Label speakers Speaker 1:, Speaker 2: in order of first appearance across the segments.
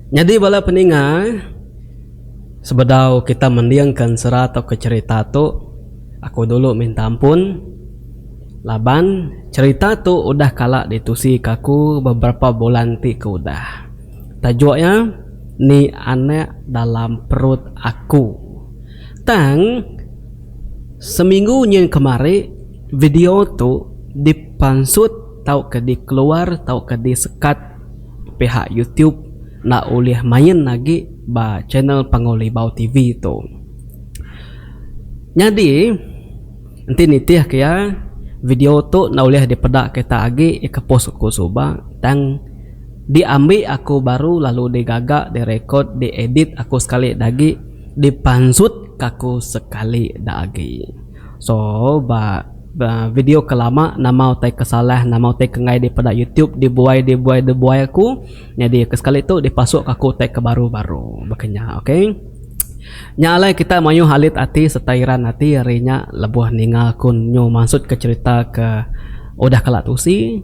Speaker 1: Jadi bala peninga sebedau kita mendiangkan serat atau ke cerita tu, aku dulu minta ampun. Laban cerita tu udah kalak ditusi kaku beberapa bulan ti ke udah. Tajuknya ni anak dalam perut aku. Tang seminggu yang kemarin video tu dipansut tau ke dikeluar tau ke disekat pihak YouTube nak oleh main lagi ba channel Pangolibau TV tu. Jadi nanti nitih kaya video tu nak oleh dipedak kita lagi ke post aku suba tang diambil aku baru lalu digagak direkod diedit aku sekali lagi dipansut aku sekali lagi. So video kelama nama utai kesalah nama utai kengai di pada YouTube dibuai aku jadi sekali tu dipasuk aku utai ke baru-baru makanya okay. Nyalai kita mayu halit hati setairan hati harinya lebuh ningal kun nyu maksud ke cerita ke udah kelak tusi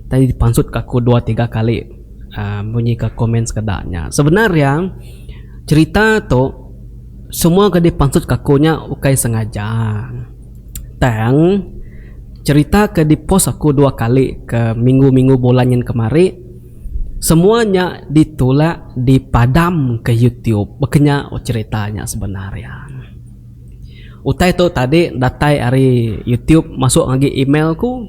Speaker 1: tadi dipansut ke aku 2-3 kali bunyi ke komen sekedaknya. Sebenarnya cerita tu semua ke dipansut ke akunya ukai sengaja. Tang cerita ke di post aku 2 kali ke minggu-minggu bulan yang kemarin semuanya ditolak dipadam ke YouTube. Makanya ceritanya sebenarnya utai tu tadi datai hari YouTube masuk lagi emailku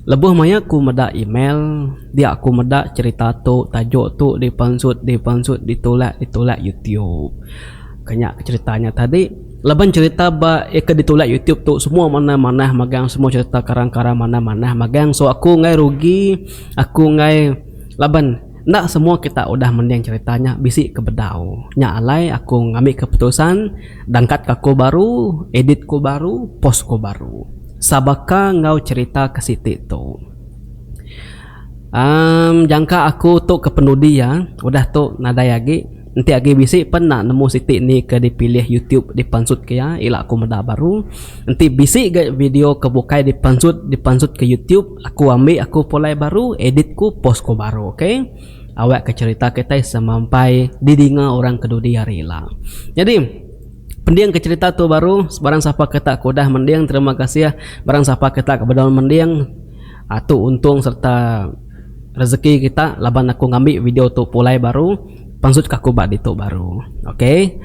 Speaker 1: lebuh maya aku meda email dia aku meda cerita tu tajuk tu dipansut ditolak YouTube. Makanya ceritanya tadi leban cerita ba ke ditolak YouTube tu semua mana-mana magang semua cerita karang-karang mana-mana magang so aku ngai rugi aku ngai leban ndak semua kita udah mending ceritanya bisi ke bedau nyalai aku ngambil keputusan dangkat aku baru edit ku baru post ku baru sabaka ngau cerita ke siti tu jangka aku tu ke penudi ya udah tu nada lagi nanti lagi bisi pernah nemu siti ni ke dipilih YouTube dipansut ke ya ila aku meda baru nanti bisi ke video kebukai dipansut ke YouTube aku ambil aku polai baru edit ku post ku baru okay? Awak ke cerita kita sampai didinga orang kedudi hari lah. Jadi pendiang ke cerita tu baru barang siapa kita kudah mendiang terima kasih ya barang siapa kita kebedaun mendiang tu untung serta rezeki kita laban aku ngambil video tu pulai baru pansut kaku bak itu baru okay?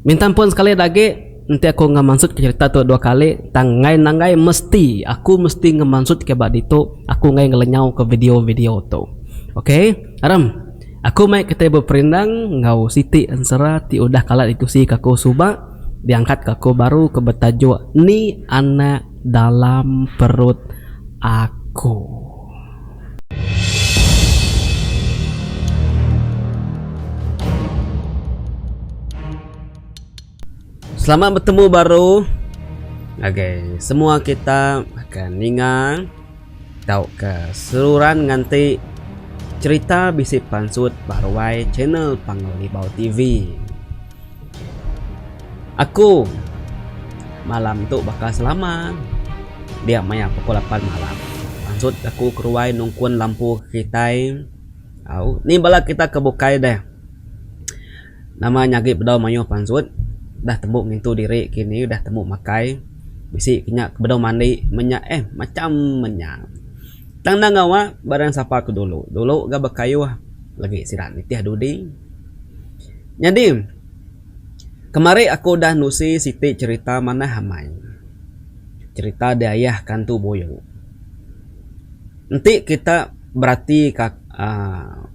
Speaker 1: Minta ampun sekali lagi nanti aku ngemansut ke cerita tu 2 kali tangai nangai mesti ngemansut ke bak itu aku ngai ngelenyau ke video-video tu okay? Aram aku mai kita berperindang ngau siti ansara ti udah kalah ditusi kaku suba diangkat kaku baru ke betajuk ni anak dalam perut aku. Selamat bertemu baru. Okay, semua kita akan ingat tahu keseluruhan nganti cerita bisi pansut baruai channel Pangolibau TV. Aku malam tu bakal selamat dia maya pukul 8 malam pansut aku keruai nungkun lampu kitai ni bala kita kebukai deh nama nyagi bedau mayo pansut dah tembuk ngintu diri kini udah tembuk makai bisi kinyak bedau mandi menyak macam menyak tang ngawa barang siapa aku dulu gak bakayu lagi sirat nitih dudi. Jadi kemarin aku udah nusi siti cerita mana hamai cerita dayah kantu boyo nanti kita berarti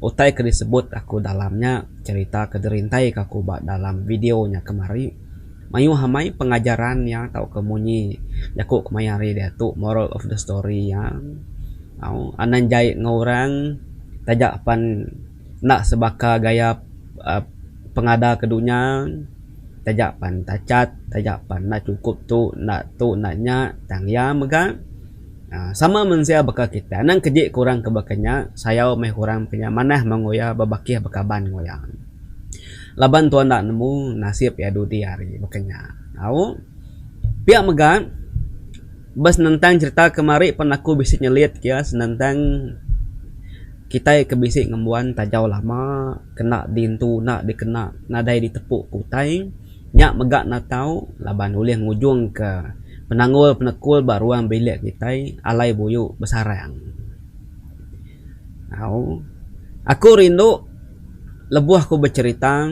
Speaker 1: utai ke disebut aku dalamnya cerita kederintai aku bak dalam videonya kemarin mayu hamai pengajaran ya tahu kemunyi yaku kemayari dia tu moral of the story ya anan jahit ngorang tajak pan nak sebaka gaya pengada kedunya tajak pan tacat tajak pan nak cukup tu naknya tang ya mega sama mensia baka kita nang kejik kurang kebakanya saya meh kurang punya manah mengoya babakih bakaban ngoyang laban tuan nak nemu nasib ya dudi hari bakanya pihak mega bas nentang cerita kemari pun aku bisa nyelit kia senentang kita kebisik ngembuan tajau lama kena dintu nak dikena nadai ditepuk kutai nyak megak nak tahu laban ulih ngujung ke penanggul penekul baruang bilik kita alai buyuk besarang. Aku rindu lebuh aku bercerita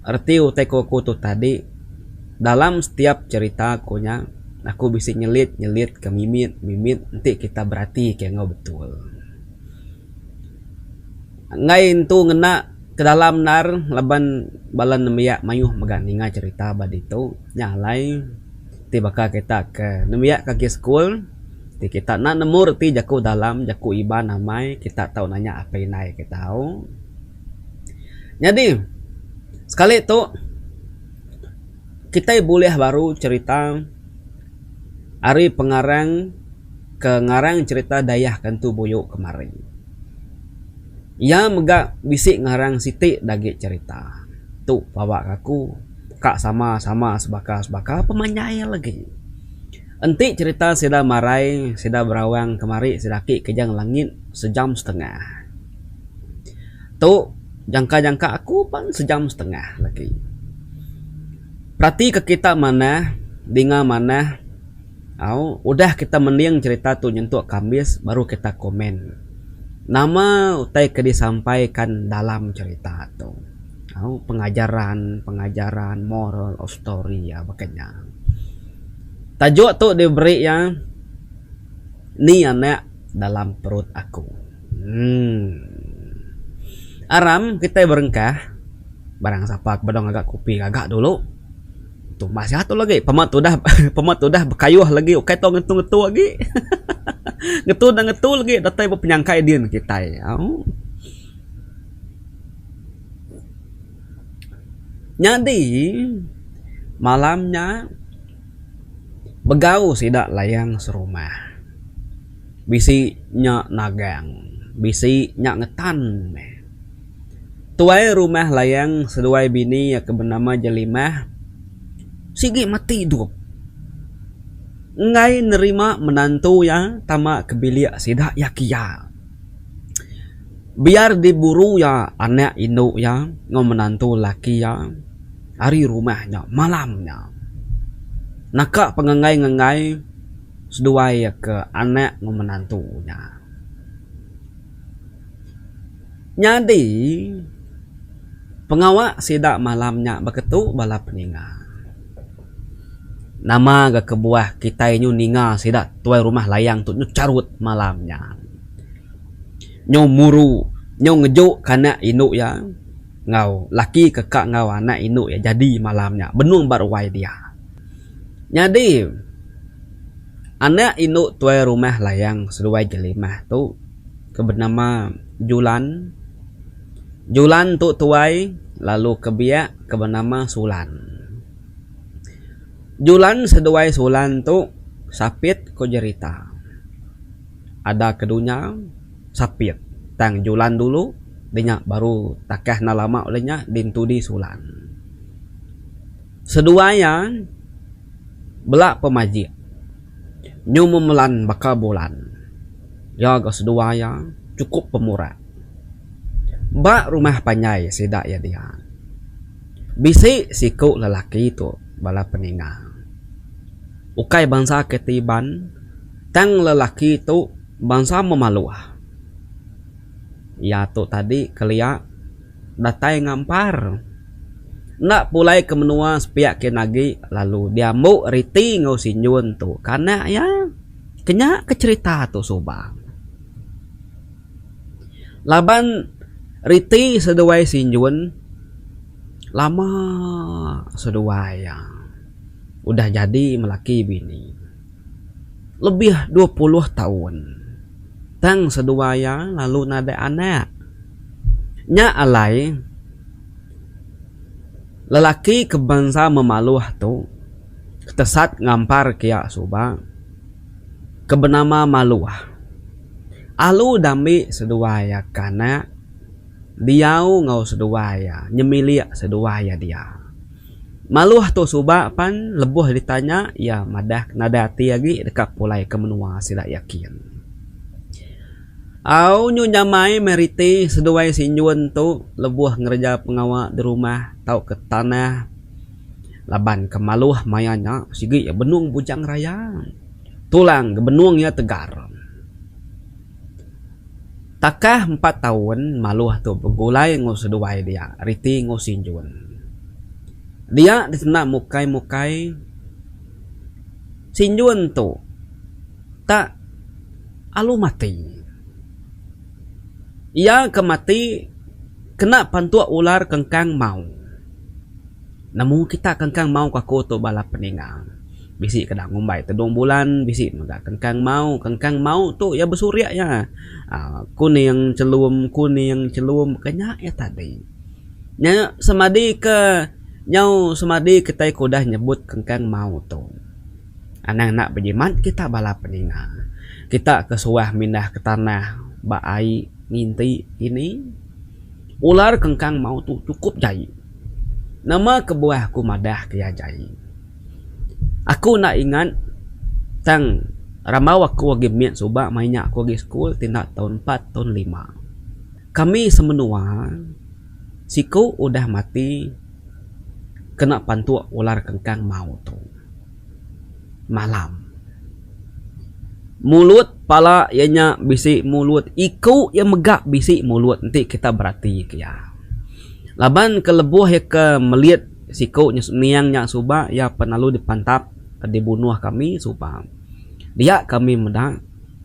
Speaker 1: arti utai ku tu tadi dalam setiap cerita akunya aku bisa nyelit ke mimit nanti kita berarti kayak ngau betul ngai tu ngena ke dalam nar laban balan nemiak mayuh meganinga cerita badito nyalai tiba kita ke nemiak kaki school ti kita nak nemu reti jaku dalam jaku iba namai kita tahu nanya apa inai kita tahu. Jadi sekali tu kita boleh baru cerita hari pengarang ke ngarang cerita dayah kantu buyuk kemarin. Ya megak bisik ngarang siti dagi cerita. Tu bawa aku kak sama sebaka pemanyai lagi. Enti cerita sida marai, sida berawang kemari, sidaki kejang langit sejam setengah. Tu jangka aku pan sejam setengah lagi. Berarti ke kita mana, dinga mana, udah kita mending cerita tu nyentuh Kamis baru kita komen. Nama utai ke disampaikan dalam cerita tu. Pengajaran moral of story ya makanya. Tajuk tu diberi ya ni anak dalam perut aku. Aram kita berengkah barang siapa bedong agak kopi agak dulu. Tuh masih satu lagi pemat udah berkayuh lagi oke to ngetu lagi. ngetu lagi datai penyangkai din kita ya. Jadi malamnya begau sidak layang serumah. Bisi nyak nagang, bisi nyak ngetan. Tuai rumah layang seduai bini ya kebenama jelimah. Sigi mati hidup. Ngai nerima menantu ya tama kebilik sidak ya kia. Biar diburu ya anak induk ya ngau menantu laki ya. Hari rumahnya malamnya. Nakak pengengai-ngengai seduai ya ke anak ngau menantunya. Jadi pengawak sidak malamnya beketu bala peninga. Nama ke kebuah kita nyu ninga sidak tuai rumah layang tu nyu carut malamnya. Nyu muru, nyu ngejuk kana induk ya. Ngau laki kekak ngau anak induk ya jadi malamnya benung barwai dia. Jadi anak induk tuai rumah layang seduai jelimah tu kebernama Julan. Julan tu tuai lalu kebiak kebernama Sulan. Julan seduai Sulan tu sapit ko jerita. Ada kedunya sapit. Tang Julan dulu dinyak baru takah nalama olehnya dintudi Sulan. Seduanya belak pemajik. Nyu memelan baka bulan. Ya ke seduaya cukup pemurah. Bak rumah panyai sidak ya dia. Bisi siku lelaki itu bala peninga. Ukai bangsa ketiban tang lelaki itu bangsa memaluah. Ya tu tadi kelia datai ngampar. Nak pulai ke menua sepiak kenagi lalu dia mau riti ngau sinyun tu karena ya kenya ke cerita tu subang. Laban riti seduai sinyun lama seduai ya. Udah jadi melaki bini. Lebih 20 tahun. Tang seduaya lalu nada anak. Nya alai lelaki kebangsa memaluh tu ketesat ngampar kia suba kebenama maluah. Alu dambi seduaya kana diau ngau seduaya nyemilia seduaya dia. Maluah tu suba pan lebuh ditanya ya madah nadati lagi dekat pulai kemenua sila yakin. Au nyu nyamai meriti seduai sinjuan tu lebuh ngerja pengawak di rumah tau ke tanah laban kemaluh mayanya sigi ya benung bujang raya tulang ke benung ya tegar takah 4 tahun maluh tu begulai ngo seduai dia riti ngo sinjuan dia disena mukai sinjuan tu tak alu mati. Ia kemati kena pantua ular kengkang mau. Namun kita kengkang mau kaku tu bala peningang. Bisi kena ngumbai tedung bulan, bisi maga kengkang mau tu ya besurya ya. Kuning celum kenya ya tadi. Nya semadi ke nyau semadi kita kudah nyebut kengkang mau tu. Anang nak berjimat kita bala peningang. Kita kesuah mindah ke tanah baai nginti ini ular kengkang mau tu cukup jai nama kebuah ku madah kaya jai aku nak ingat tang ramau aku wagi miat subak mainnya aku wagi school tindak tahun 4 tahun 5 kami semenua siku udah mati kena pantua ular kengkang mau tu malam mulut pala ianya bisi mulut iku yang megak bisi mulut nanti kita berarti ya laban kelebuh ya ke melihat siku niangnya suba ya penalu dipantap dibunuh kami suba dia kami medang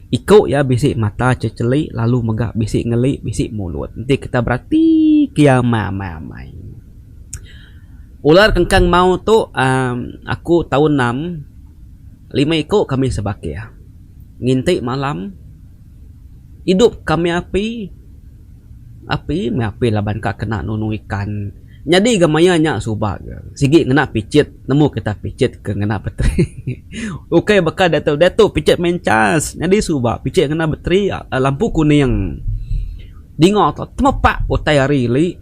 Speaker 1: iku ya bisi mata ceceli lalu megak bisi ngeli bisi mulut nanti kita berarti kia mamai ular kengkang mau tu aku tahun 6 5 iku kami sebaki ya ngintik malam hidup kami api laban kak kena nunu ikan jadi gamaya nyak subak sigi ngena picit nemu kita picit ke ngena betri okey bakal datu picit mencas jadi subak picit ngena betri lampu kuning dingok tu temepak utai hari li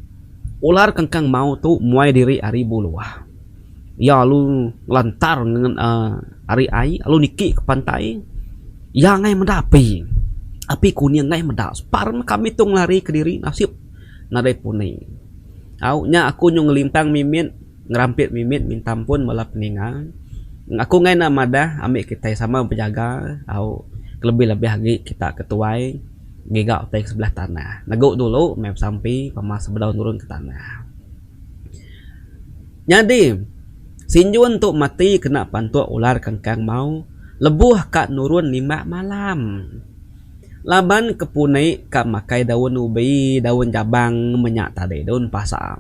Speaker 1: ular kengkang mau tu muai diri hari buluah ya lu lantar dengan hari ai lu niki ke pantai ya ngai mendapi api kuning ngai mendak parm kami tung lari ke diri nasib nadai punai au nya aku nyung lintang mimit ngerampit mimit minta ampun bala peningang aku ngai na madah ambil kita sama penjaga au lebih-lebih lagi kita ketuai gigak utai sebelah tanah naguk dulu map sampai pamas sebelah turun ke tanah jadi sinjuan untuk mati kena pantua ular kengkang mau lebuh kak nurun 5 malam laban kepunai kak makai daun ubi daun jabang menyak tadi daun pasak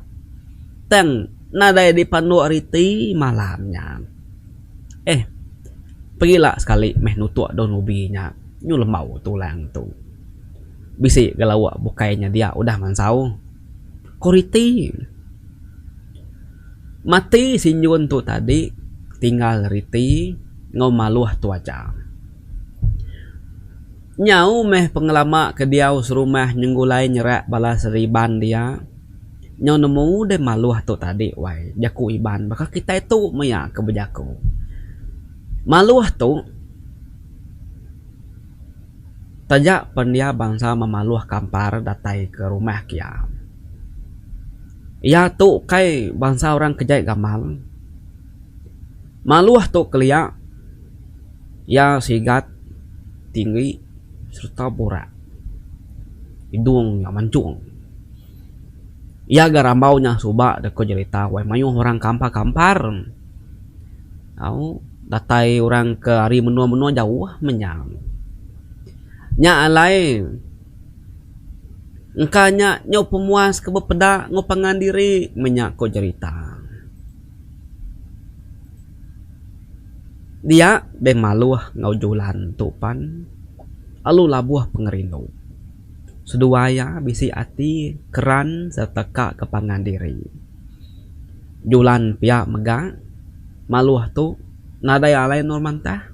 Speaker 1: teng nadai di pandu riti malamnya pergilah sekali meh nutuk daun ubinya nyu lemau tulang tu bisi galawak bukainya dia udah mansau koriti mati sinjun tu tadi tinggal riti ngau maluh tuaca nyau meh pengelama ke dia serumah nyenggulai nyerak bala seriban dia nyau nemu de maluh tu tadi wai jaku iban maka kita itu maya ke bejaku maluh tu tajak pendia bangsa memaluh kampar datai ke rumah kia ya tu kai bangsa orang kejai gamal maluh tu keliak ya sigat tinggi serta borak hidung yang mancung ya garambaunya subak deko cerita wai mayuh orang kampar au datai orang ke hari menua jauh menyang nya alai engkanya nyau pemuas ke bepeda ngopangan diri menyak ko cerita dia bemaluh ngau julan tupan alu labuh pengerindu seduaya bisi ati keran serta kak kepangan diri julan pihak megah maluh tu nadai alai normantah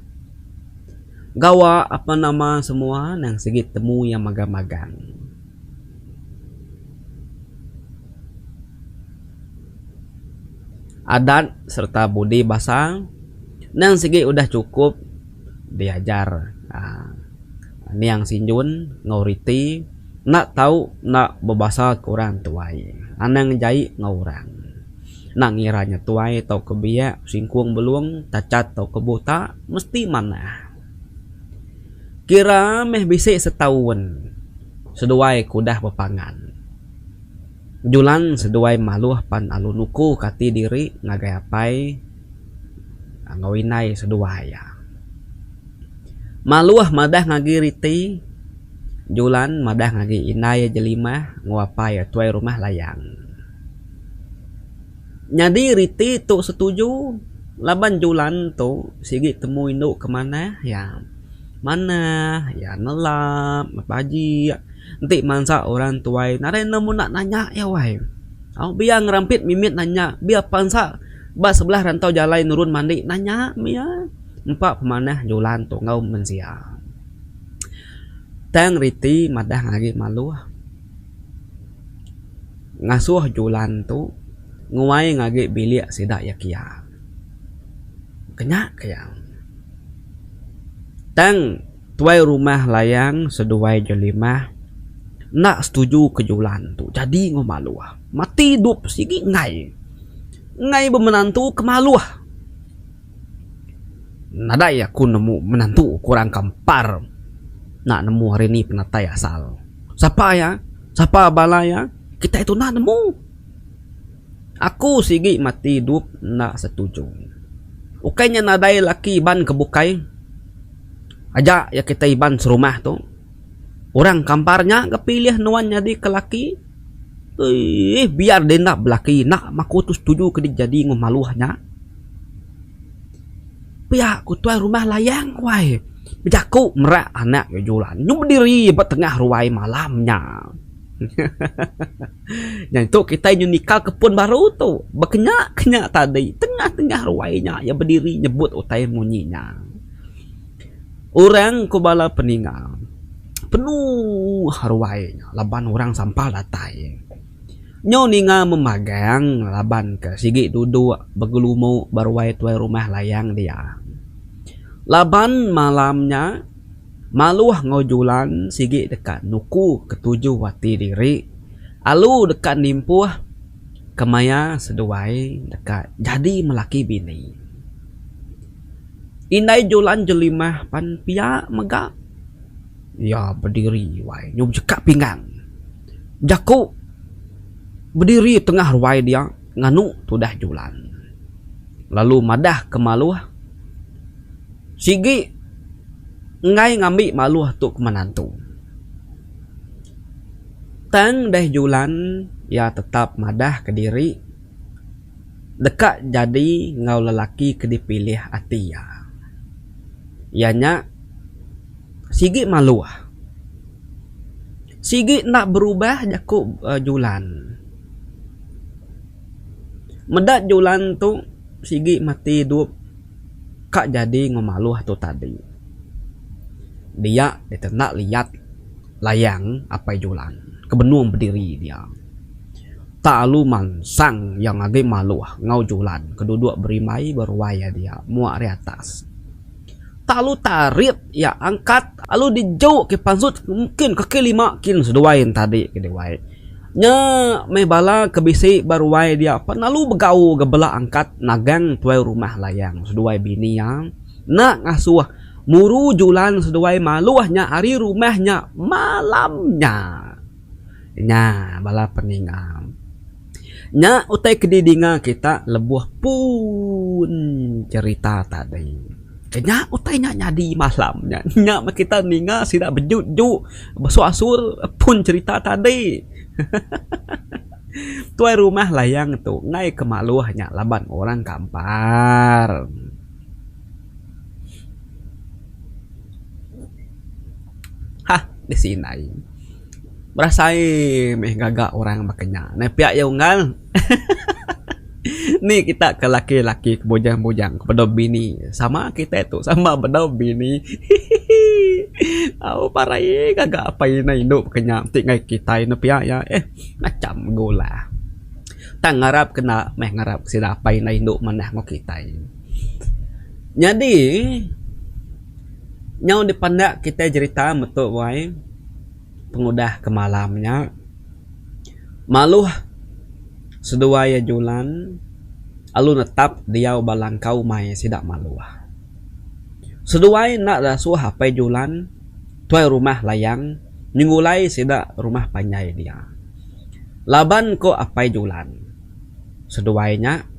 Speaker 1: gawa apa nama semua nang sigit temu yang magang-magang adat serta budi bahasa nang segi udah cukup diajar niang sinjun ngauriti nak tahu nak berbahasa ke orang tuai anang jai ngaurang nak ngiranya tuai tau kebiak singkuang beluang tacat tau kebuta mesti mana kira meh bisik setahun seduai kudah bepangan julan seduai maluh pan alu nuku kati diri ngagai apai ngawinai seduai ya maluh madah ngagi riti julan madah ngagi inai jelima nguapai tuai rumah layang nyadi riti tu setuju laban julan tu sigi temu induk kemana ya mana ya nelap paji nanti mansa orang tuai nare nemu nak nanya ya wai biar ngerampit mimit nanya biar pansa ba sebelah rantau jalan nurun mandi nanya mia empat pemanah julan tu ngau mensia tang riti madah ngagi malu ngasuh julan tu nguai ngagi bilik sidak ya kia kenyak kaya tang tuai rumah layang seduai jelimah nak setuju ke julan tu jadi ngomalu mati hidup sigi ngai bermenantu kemalu nada ya ku nemu menantu kurang kampar nak nemu hari ni penatai asal siapa balaya kita itu nak nemu aku sigi mati hidup nak setuju ukainya nadai laki ban kebukai aja ya kita iban serumah tu orang kamparnya kepilih nuan jadi ke laki biar dia nak belaki nak maku tu setuju ke dia jadi ngomaluhnya pihak ku tuai rumah layang wai bejaku merak anak ya julan nyum berdiri tengah ruai malamnya yang itu kita nikah kepun baru tu berkenyak tadi tengah ruainya ya berdiri nyebut utai munyinya orang kubala peninggal penuh haruainya laban orang sampah datai nyo ninga memagang laban ke sigi duduk begelumu baruai tuai rumah layang dia laban malamnya maluh ngojulan sigi dekat nuku ketujuh wati diri alu dekat nimpuh kemaya seduai dekat jadi melaki bini indai julan jelimah pan pia megak ya berdiri wai nyum cekak pinggang jaku berdiri tengah ruai dia nganu tu dah julan lalu madah ke maluh sigi ngai ngambil maluh tu ke menantu tang dah julan ya tetap madah ke diri dekat jadi ngau lelaki ke dipilih hati ya ianya sigi malu sigi nak berubah jaku julan medak julan tu sigi mati hidup kak jadi ngomaluh tu tadi dia ditenak lihat layang apa julan kebenuang berdiri dia tak lu mansang yang agak maluh ngau julan keduduk berimai berwaya dia muak di atas tak lu tarik ya angkat alu dijauh ke pansut mungkin kaki 5 kin seduain tadi ke dewai nya mebala kebisi berwaya dia penalu begau gebela angkat nagang tuai rumah layang seduai bini yang nak ngasuh muru julan seduai maluahnya hari rumahnya malamnya nya bala peninggal nya utai kedidinga kita lebuh pun cerita tadi nya utai nya nyadi malamnya nya kita ninga sida bejut-juk besu-asur pun cerita tadi tuai rumah layang tu ngai kemaluahnya laban orang kampar di sini berasai meh gagak orang makanya nah pihak yaungal nih kita ke laki-laki ke bujang-bujang kepada bini sama kita itu sama benar bini au parai gagak apa ini induk kenyang tinggal kita ini pihak ya macam gola tang ngarap kena meh ngarap sida apa ini induk manah ngo kita jadi Nyau dipandak kita cerita metuk wai pengudah ke malamnya maluh sedua ya julan alu netap dia balangkau mai sidak maluh sedua nak rasuh apa julan tuai rumah layang nyungulai sidak rumah panjai dia laban ko apa julan seduanya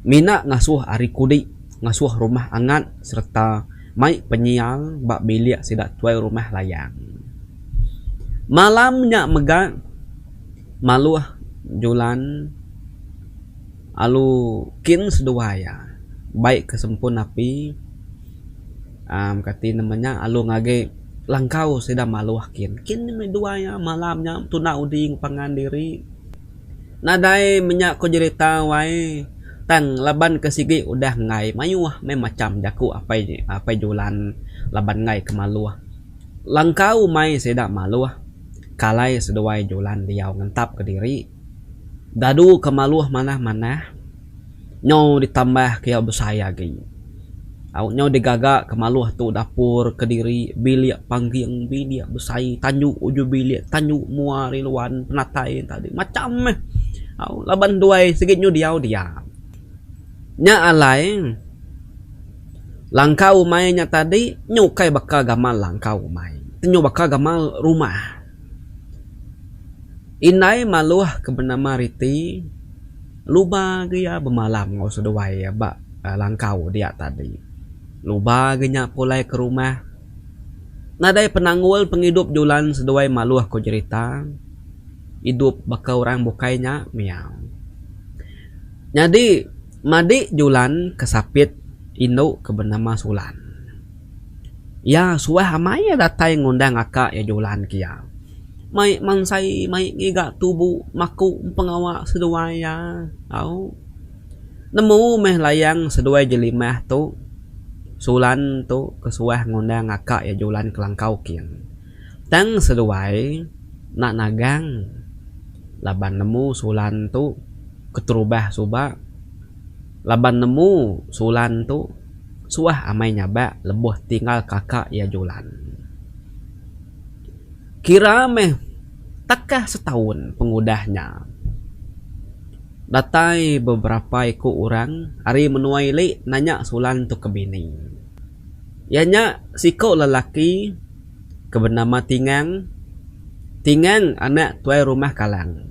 Speaker 1: mina ngasuh ari kudi ngasuh rumah angat serta mai penyial bak bilik sidak tuai rumah layang malamnya mega maluh julan alu kin seduaya baik kesempun api kati namanya alu ngage langkau sida maluh kin duanya malamnya tuna uding pangan diri nadai minyak ko cerita wai tang laban kesigi udah ngai mayuah me macam jaku apa julan laban ngai ke maluah langkau mai sida maluah kalai seduai julan diau ngentap ke diri dadu ke maluah mana-mana nyau ditambah kia besaya gini au nyau digagak ke maluah tu dapur ke diri bilik panggiang bilik besai tanjuk uju bilik tanjuk muari luan penatai tadi macam au laban duai segit nyu diau dia nya alai langkau mai nya tadi nyukai bakal gamal langkau mai nyu bakal gamal rumah inai maluah ke bernama Riti luba gaya bemalam ngau seduai ya bak langkau dia tadi luba genya pulai ke rumah nadai penanggul penghidup julan seduai maluah ko cerita hidup bakal orang bukainya miau jadi madi julan kesapit induk ke bernama Sulan ya suah amaya datai ngundang akak ya julan kia mai mansai mai ngiga tubuh maku pengawak seduaya au nemu meh layang seduai jelimah tu Sulan tu kesuah ngundang akak ya julan kelangkau kian tang seduai nak nagang laban nemu Sulan tu keterubah subak laban nemu Sulan tu suah amai nyaba lebuh tinggal kakak ya julan kira meh takah setahun pengudahnya datai beberapa ikut orang hari menuai li nanya Sulan tu ke bini ianya siko lelaki ke bernama Tingang anak tuai rumah kalang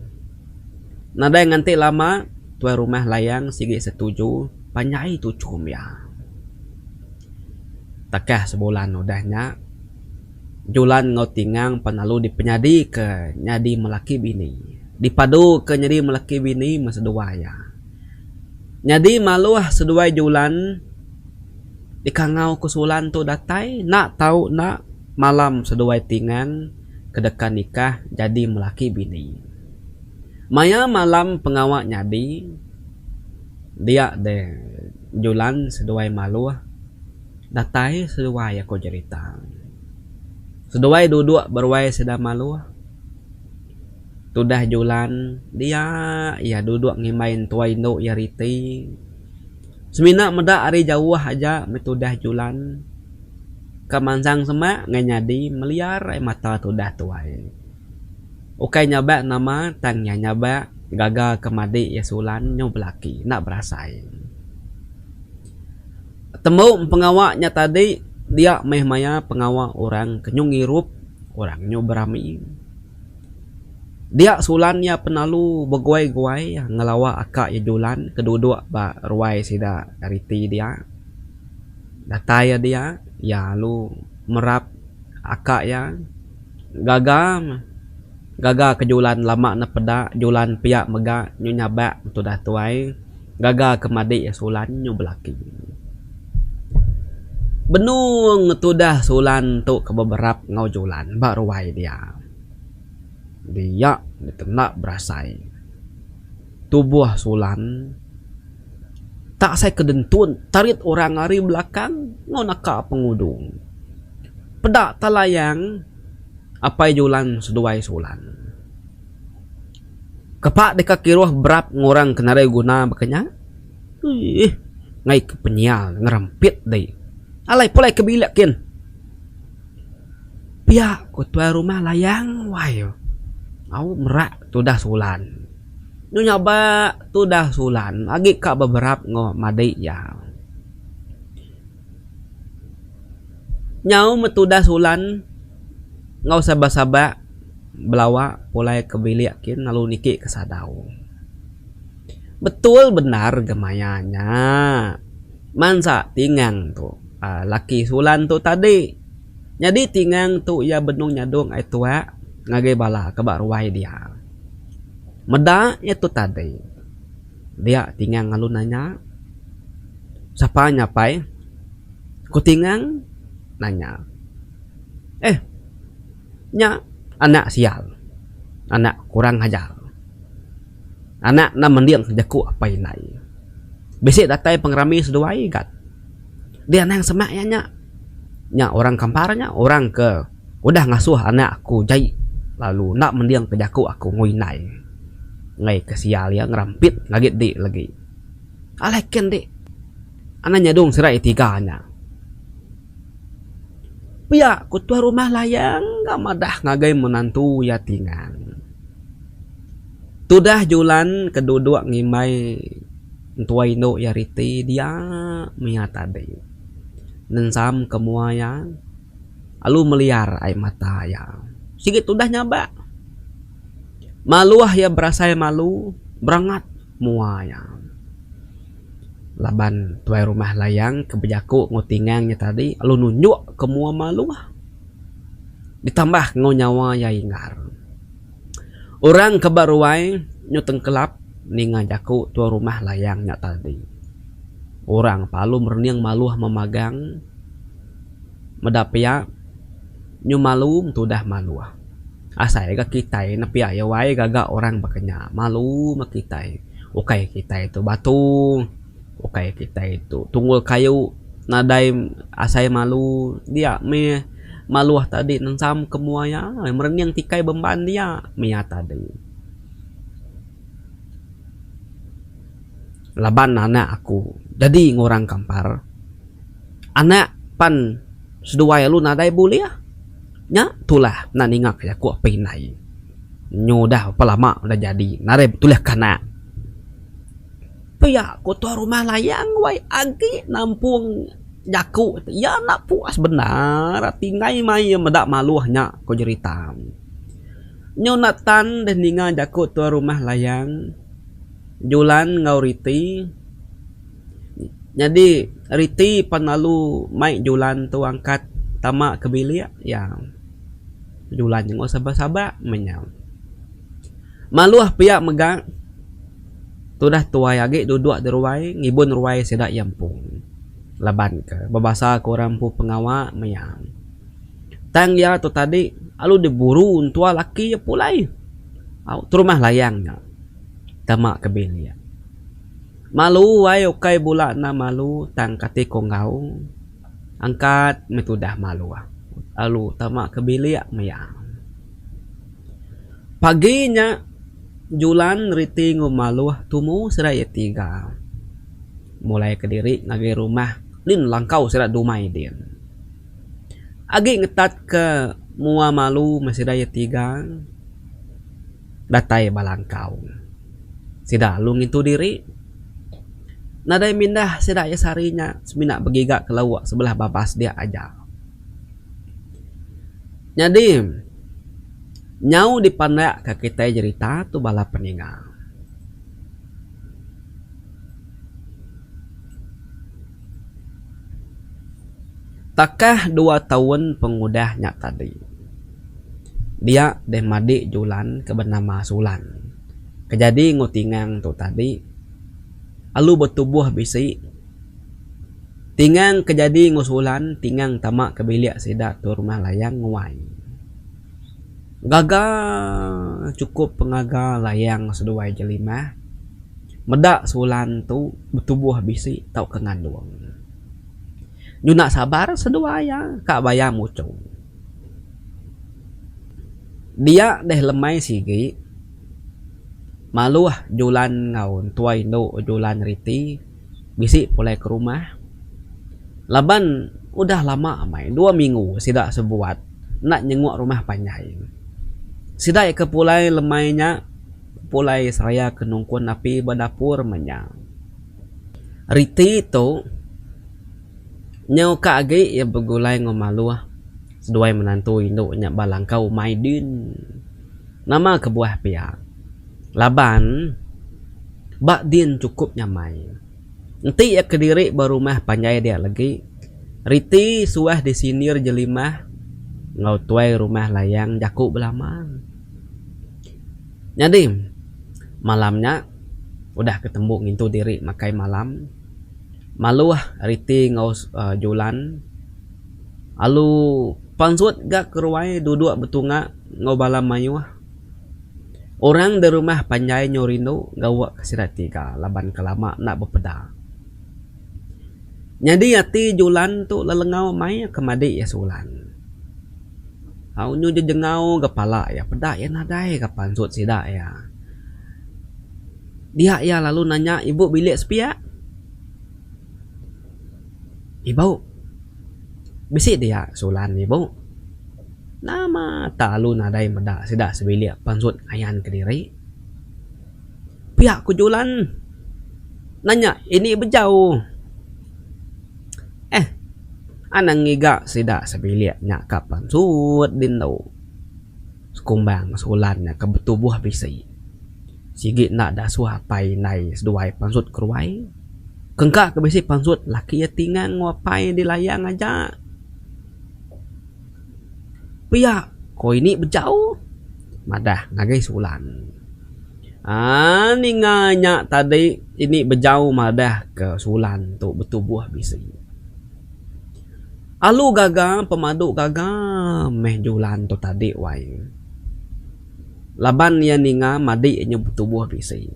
Speaker 1: nadai nganti lama tuai rumah layang sigi setuju panjai tu cum ya takah sebulan udahnya julan ngau Tingang penalu dipenyadi ke nyadi melaki bini dipadu ke nyadi melaki bini masedua ya nyadi maluah seduai julan dikangau ke Sulan tu datai nak tahu nak malam seduai Tingang kedekan nikah jadi melaki bini maya malam pengawak nyadi dia de julan seduai maluah datai seduai aku cerita seduai duduk berwai sedang maluah tudah julan dia ya duduk ngimain tuai no ya Riti semina meda ari jauh aja metudah julan kamansang semak nganyadi meliar mata tudah tuai ukai nyaba nama tangnya nyaba gagal kemadi ya Sulan nyob laki nak berasai temu pengawaknya tadi dia meh maya pengawak orang kenyung ngirup orang nyob berami dia Sulannya penalu beguai-guai ngelawa akak ya julan keduduk ba ruai sida Riti dia dataya dia ya lu merap akak ya gagal ke julan lama na peda julan piak mega nyu nyaba tu dah tuai gagal kemadi ya Sulan nyu belaki benung tudah Sulan tu ke beberap ngau julan ba ruai dia ditenak berasai tubuh Sulan tak saya kedentun tarit orang hari belakang ngau naka pengudung pedak talayang apa julan seduai Sulan kepak deka kiruh berap ngorang kenarai guna bekenya ngai ke penyial ngerempit deh alai pulai kebilak kin Pihak ku tuai rumah layang wayo. Au merak tu dah sulan. Nu nyoba tu dah sulan. Lagi kak beberapa ngo madi ya. Nyau metudah sulan. Ngau sabak-sabak belawa pulai ke bilik kin lalu niki ke sadau. Betul benar gemayanya. Mansa tingang tu. Laki sulan tu tadi. Jadi tingang tu ya benung nyadung ai tua ngagai bala ke bak ruai dia. Meda itu tadi. Dia tingang ngalu nanya. Siapa nyapai? Ku tingang nanya. Nya anak sial. Anak kurang ajar. Anak na mendiang jaku apa inai. Besok datai pengrami seduai gat. Dia nang semak ya nya orang kamparnya orang ke udah ngasuh anak aku jai lalu nak mendiang ke jaku aku nguinai ngai ke sial ya ngerampit lagi di lagi alekin di anaknya dong serai tiganya pia kutua rumah layang gak madah ngagai menantu ya tingan tudah julan keduduk ngimai tuai no ya riti dia mia tadi nensam kemuaya alu meliar air mata ya sikit udah nyaba maluah ya berasa malu berangat muaya laban tuai rumah layang kebejaku ngotingangnya tadi alu nunjuk kemua maluah ditambah ngonyawa ya ingar orang kebaruai nyuteng kelap ninga jaku tuai rumah layangnya tadi orang palu merniang maluah memagang medapia nyu malum tu dah maluah asai ga kitai napia ya wae gaga orang bakanya malu makitai ukai kita itu batu ukai kita itu tunggul kayu nadai asai malu dia me maluah tadi nensam kemuaya merniang tikai bemban dia mia tadi laban anak aku jadi ngorang kampar anak pan seduai lu nadai bulia nya tulah naningak ya ku pinai nyodah pelama udah jadi nare tulah kana pia ku tua rumah layang wai agi nampung jaku ya nak puas benar tingai mai medak maluahnya ku cerita nyonatan dan ninga jaku tua rumah layang julan ngau riti jadi riti panalu mai julan tu angkat tama ke bilik ya julan yang sabak-sabak menyam maluah pihak megang tu dah tuai agi duduk di ruai ngibun ruai sedak yampung laban ke babasa korang pu pengawa menyam tang ya tu tadi alu diburu tua laki ya pulai tu rumah layangnya tama ke bilik malu wai ukai bula na malu tang kati kongau angkat metudah malu alu tama ke bilik maya paginya julan riti ngumalu tumu serai tiga mulai ke diri ngagi rumah lin langkau serat dumai din agi ngetat ke mua malu masih raya tiga datai balangkau sida lung itu diri nadai mindah sida ya sarinya semina begigak ke lawak sebelah babas dia aja jadi nyau dipandak ke kita cerita tu bala peninggal takah 2 tahun pengudahnya tadi dia deh madi julan ke bernama Sulan kejadi ngutingang tu tadi alu bertubuh bisi tingang kejadi ngusulan tingang tamak ke bilik sidak tu rumah layang nguai gaga cukup pengaga layang seduai jelima medak Sulan tu bertubuh bisi tau kengandung nyuna sabar seduai ya kak bayar mucung dia deh lemai sigi maluah julan ngaun tuai no julan riti bisi pulai ke rumah laban udah lama amai 2 minggu sidak sebuat nak nyenguk rumah panjai. Sidai ke pulai lemainya, pulai seraya kenungkun api berdapur menya. Riti tu nyau ka agi ya begulai ngomalu seduai menantu induknya balangkau maidin. Nama kebuah pihak. Laban bak din cukup nyamai. Nanti ya kediri berumah panjai dia lagi. Riti suah disinir jelimah ngau tuai rumah layang jaku belaman. Jadi malamnya udah ketemu ngintu diri makai malam. Malu Riti ngau julan. Alu pansut gak keruai duduk betunga ngau balam mayu. Orang di rumah panjai nyorindo gawak kesirati ka laban kelama nak berpeda. Jadi hati julan tu lelengau mai kemadi ya sulan. Au nyu jengau kepala ya peda ya nadai kapan sut sida ya. Dia ya lalu nanya ibu bilik sepia. Ibu bisik dia sulan ibu. Nama talu nadai meda sida sebilik pansut ayan kediri. Pihak kujulan nanya ini bejau. Anang ngiga sida sebilik nya kapan sut dindau. Sekumbang sulannya ke betubuh bisi. Sigi nak dasuh pai nai seduai pansut keruai. Kengkak ke bisi pansut laki ya tingan ngapai di layang aja. Pihak ko ini bejau. Madah ngagai sulan. Ni nganya tadi ini bejau madah ke sulan tu betubuh bisi. Alu gaga pemadu gaga meh julan tu tadi wai. Laban ya ninga madi nyu betubuh bisi.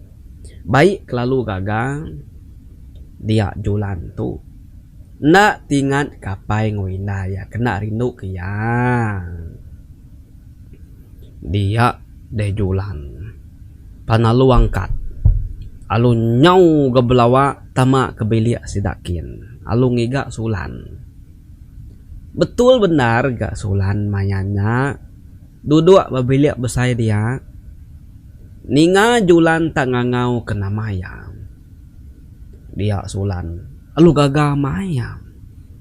Speaker 1: Baik kelalu gaga dia julan tu nak tingat kapai ngoina ya kena rindu ke ya. Dia de julan. Panalu angkat. Alu nyau ke belawa tama ke bilik sidakin. Alu ngiga sulan. Betul benar gak sulan mayanya. Duduk babilik besai dia. Ninga julan tak ngangau kena maya. Dia sulan. Alu gaga maya.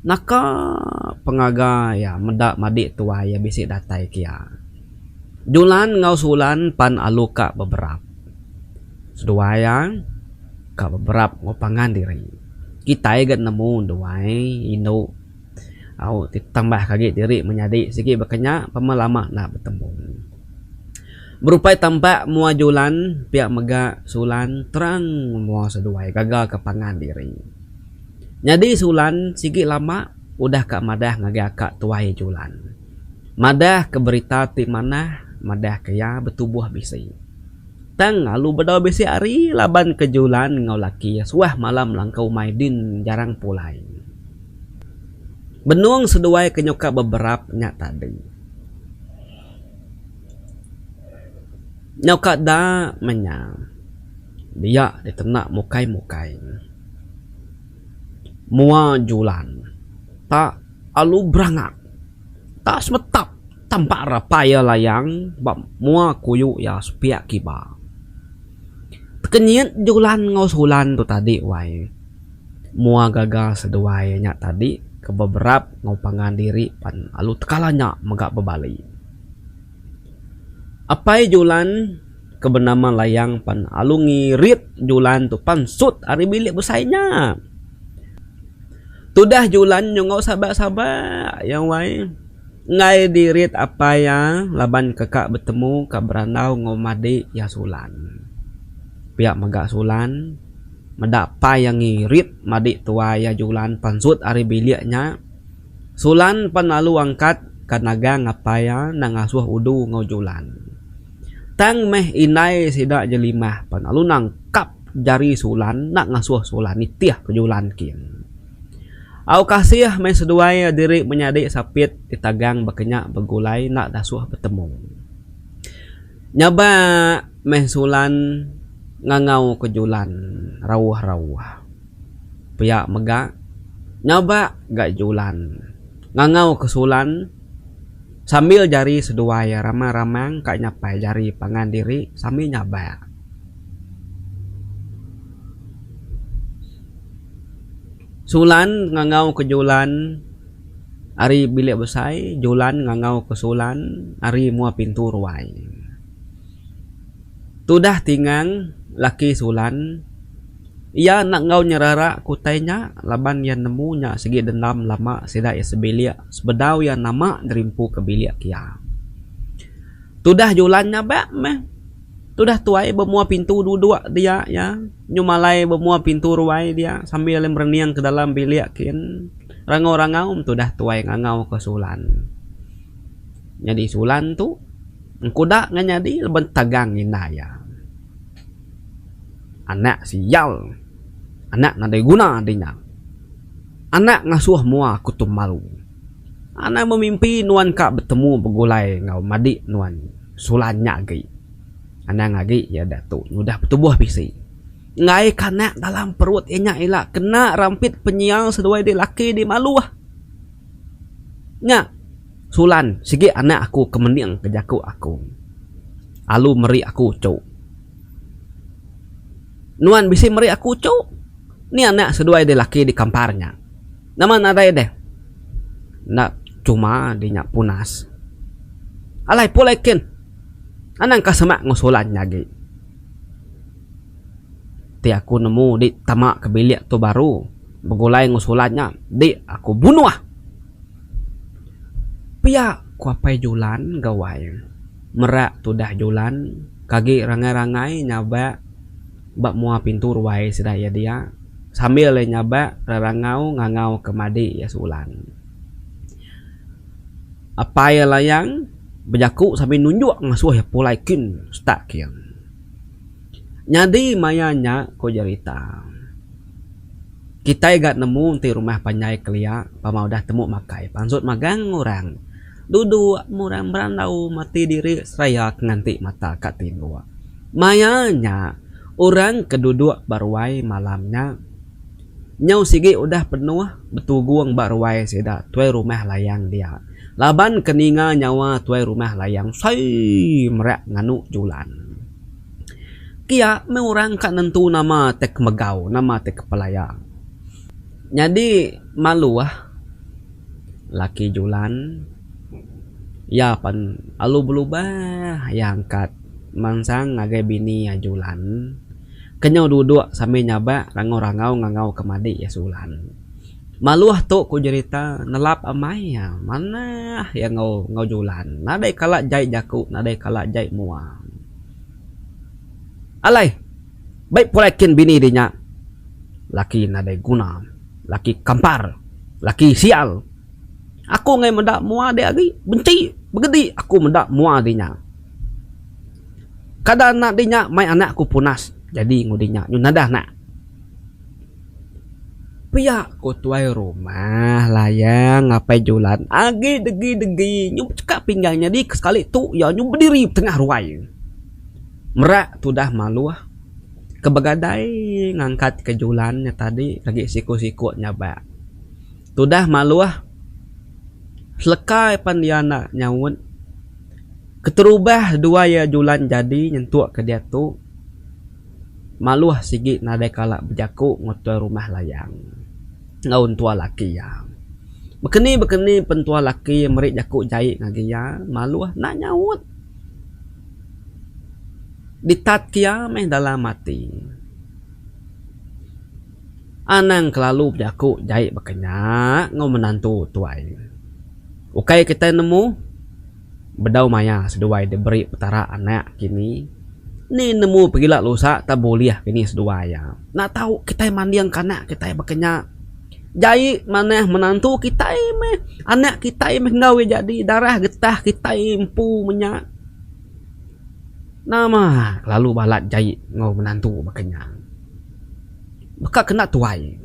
Speaker 1: Naka pengaga ya medak madik tua ya bisik datai kia. Julan ngau sulan pan alu kak beberap. Seduaya kak beberap ngopangan diri. Kita igat nemu duai inu. Au ditambah kaget diri menyadi sikit berkenyak pemelama nak bertemu. Berupai tampak mua julan pihak mega sulan terang mua seduai gagal kepangan diri. Jadi sulan sikit lama udah kak madah ngagak tuai julan. Madah ke berita ti mana madah kaya betubuh bisi. Tang lalu bedau bisi hari laban ke julan ngau laki suah malam langkau maidin jarang pulai. Benuang seduai kenyoka beberap nyak tadi. Nyoka da menya. Dia ditenak mukai-mukai. Mua julan. Tak alu berangak. Tak semetap. Tampak rapaya layang. Bak mua kuyu ya sepiak kiba. Tekenyit julan ngau sulan tu tadi wai. Mua gagal seduai nyak tadi. Kebeberap ngopangan diri pan alu tekalanya megak bebali. Apai julan kebenama layang pan alu ngirit julan tu pan sut ari bilik besainya. Tudah julan nyongau sabak-sabak yang wai. Ngai dirit apa ya laban kekak bertemu ke berandau ngomadi ya sulan. Pihak megak sulan. Medak pa yang ngirit madik tua ya julan pansut ari biliknya. Sulan panalu angkat kanaga ngapaya nangasuh udu ngau julan. Tang meh inai sidak jelimah panalu nangkap jari sulan nak ngasuh sulan nitiah ke julan kin. Au kasih meh seduai diri menyadik sapit ditagang bekenyak begulai nak dasuh bertemu. Nyaba meh sulan ngangau ke julan rawah-rawah. Pihak megak nyoba gak julan ngangau ke sulan Sambil jari seduai ramang-ramang kak nyapai jari pangan diri sambil nyabak. Sulan ngangau ke Julan, ari bilik besai, Julan ngangau ke Sulan, ari mua pintu ruai. Tudah tingang laki Sulan, ia nak ngau nyerara kutainya, laban yang nemu nya segi dendam lama sida ya sebilik, sebedau yang nama nerimpu ke bilik kia. Tudah Julan nyabak meh, tudah tuai bermua pintu duduk dia ya, nyumalai bermua pintu ruai dia sambil berniang ke dalam bilik kin. Rangau-rangau tudah tuai ngangau ke Sulan. Jadi Sulan tu kuda nganyadi leban tagang indaya. Anak sial, anak nadai guna dinya. Anak ngasuh mua kutum malu. Anak memimpi nuan kak bertemu begulai ngau madi nuan Sulan nyagi. Anak ngagi ya datuk udah bertubuh bisi. Ngai kanak dalam perut enya ila kena rampit penyiang seduai di laki di malu ah. Nya Sulan sigi anak aku kemeniang kejaku aku. Alu meri aku cuk. Nuan bisi meri aku cuk. Ni anak seduai di laki di kamparnya. Nama nadai deh. Nak cuma dinya punas. Alai polekin. Anang kasemak ngusulan nyagi. Ti aku nemu di tamak ke bilik tu baru begulai ngusulannya di aku bunuh ah. Pia kuapai Julan gawai merak tudah Julan kagi rangai-rangai nyaba bak mua pintu ruai sedaya dia sambil nyaba rarangau ngangau kemadi ya Sulan. Apa ya layang bejaku sambil nunjuk ngasuh ya pulaikin stak kian. Nyadi mayanya ko jarita. Kita gak nemu di rumah panyai kelia, pama udah temu makai. Pansut magang orang. Duduk murang berandau mati diri seraya nganti mata kat tindua. Mayanya orang keduduk baruai malamnya. Nyau sigi udah penuh betuguang baruai sida tuai rumah layang dia. Laban keninga nyawa tuai rumah layang say merak nganu Julan. Kia meurang kak nentu nama tek megau, nama tek pelaya. Jadi malu ah laki Julan. Ya pan alu berubah yang kat mansang ngagai bini ya Julan. Kenyau duduk sambil nyaba rangau-rangau ngangau kemadi ya Sulan. Malu ah tu ku cerita nelap amai ya. Mana yang ngau Julan. Nadai kalak jai jaku, nadai kalak jai mua. Alai, baik polekin bini dinya. Laki nadai guna, laki kampar, laki sial. Aku ngai mendak mua dia lagi, benci, begedi aku mendak mua dinya. Kada nak dinya, mai anakku punas, jadi ngudinya, nyun nadah nak. Pia ku tuai rumah layang ngapai Julan, agi degi, nyum cekak pinggangnya di sekali tu, ya nyum berdiri tengah ruai. Merak tudah malu ah. Kebegadai ngangkat ke Julannya tadi lagi siku-siku nyaba. Tudah malu ah. Selekai pandiana nyawun. Keterubah dua ya Julan jadi nyentuk ke dia tu. Malu ah sigi nadai kalak berjaku ngotua rumah layang. Ngaun tua laki ya. Bekeni pentua laki merik jaku jahit ngagi ya. Malu ah nak nyawut. Ditat kia meh dalam mati. Anang kelalu jaku jahit berkenyak ngau menantu tuai. Ukai kita nemu bedau maya seduai diberi petara anak kini. Ni nemu pergilah lusa tak boleh kini seduai ya. Nak tahu kita mandiang kanak kita berkenyak. Jahit mana menantu kita meh anak kita meh ngawe jadi darah getah kita empu menyak. Nama lalu balat jahit ngau menantu makanya. Maka kena tuai.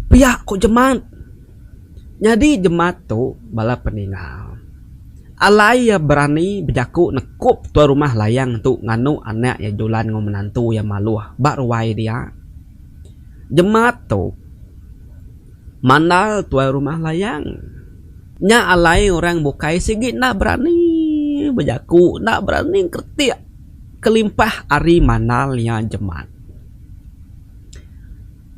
Speaker 1: Pihak kok jemaat. Jadi jemaat tu bala peninggal. Alai ya berani berjaku nekup tua rumah layang tu nganu anak ya Julan ngau menantu ya malu bak ruai dia. Jemaat tu mandal tua rumah layang. nya alai orang bukai sigi nak berani berjaku, nak berani kerti kelimpah ari manal yang jemat.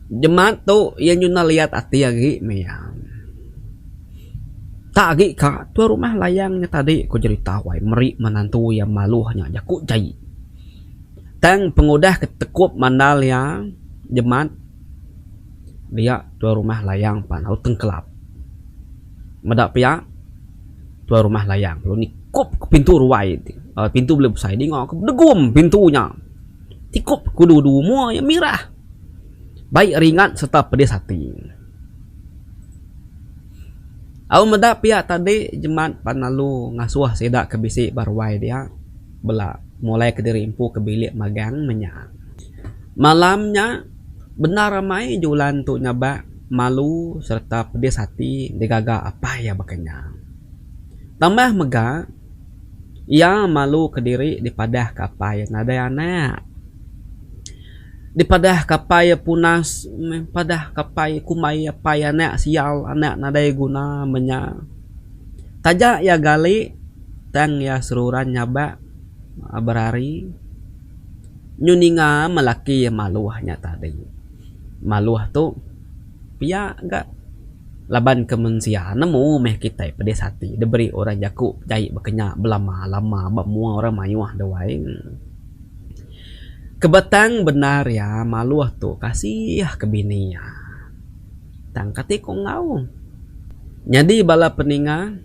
Speaker 1: Jemat tu yang nyuna lihat ati lagi meyang. Tak lagi kak tua rumah layangnya tadi ko cerita wai meri menantu yang maluhnya jaku jai. Tang pengudah ketekup mandal yang jemat dia tua rumah layang panau tengkelap. Medak pia tua rumah layang lu nikup ke pintu ruai pintu belum selesai dingok ke degum pintunya. Tikup kudu mua yang mirah. Baik ringan serta pedes hati. Au medak pihak tadi jemat panalu ngasuh sedak ke bisik barwai dia bela mulai ke diri impu ke bilik magang menyak. Malamnya benar ramai jualan tu nyaba malu serta pedes hati digaga apa ya bakanya. Tambah mega ia malu ke diri dipadah ke apa yang ada anak. Dipadah kapaya punas padah kapaya kumai apa ya anak sial anak nadai guna menya tajak ya gali tang ya seruran nyaba berari nyuninga melaki ya maluahnya tadi maluah tu pia enggak laban kemensia nemu meh kita pedes hati diberi orang jaku jai berkenyak belama-lama bamua orang mayuah dawai. Kebatang benar ya maluah tu kasih ke bini ya. Tang kati kong ngau. Jadi bala peninga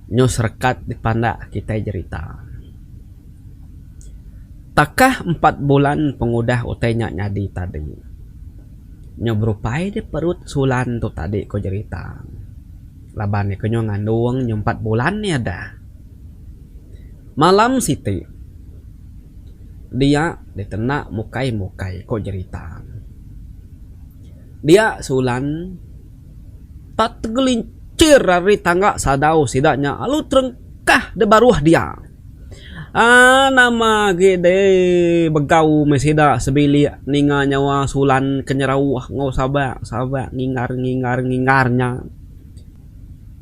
Speaker 1: nyos rekat di pandak kita cerita. Takah 4 bulan pengudah utainya nyadi tadi. Nyobrupai di perut sulan tu tadi ko cerita. Laban ni kenyo ngandung 4 bulan ni ada. Malam siti dia ditenak mukai-mukai kok cerita. Dia sulan tak tergelincir dari tangga sadau sidaknya alu terengkah de baruah dia. Nama gede begau mesida sebili ninga nyawa sulan kenyerawah ngau sabak ngingarnya.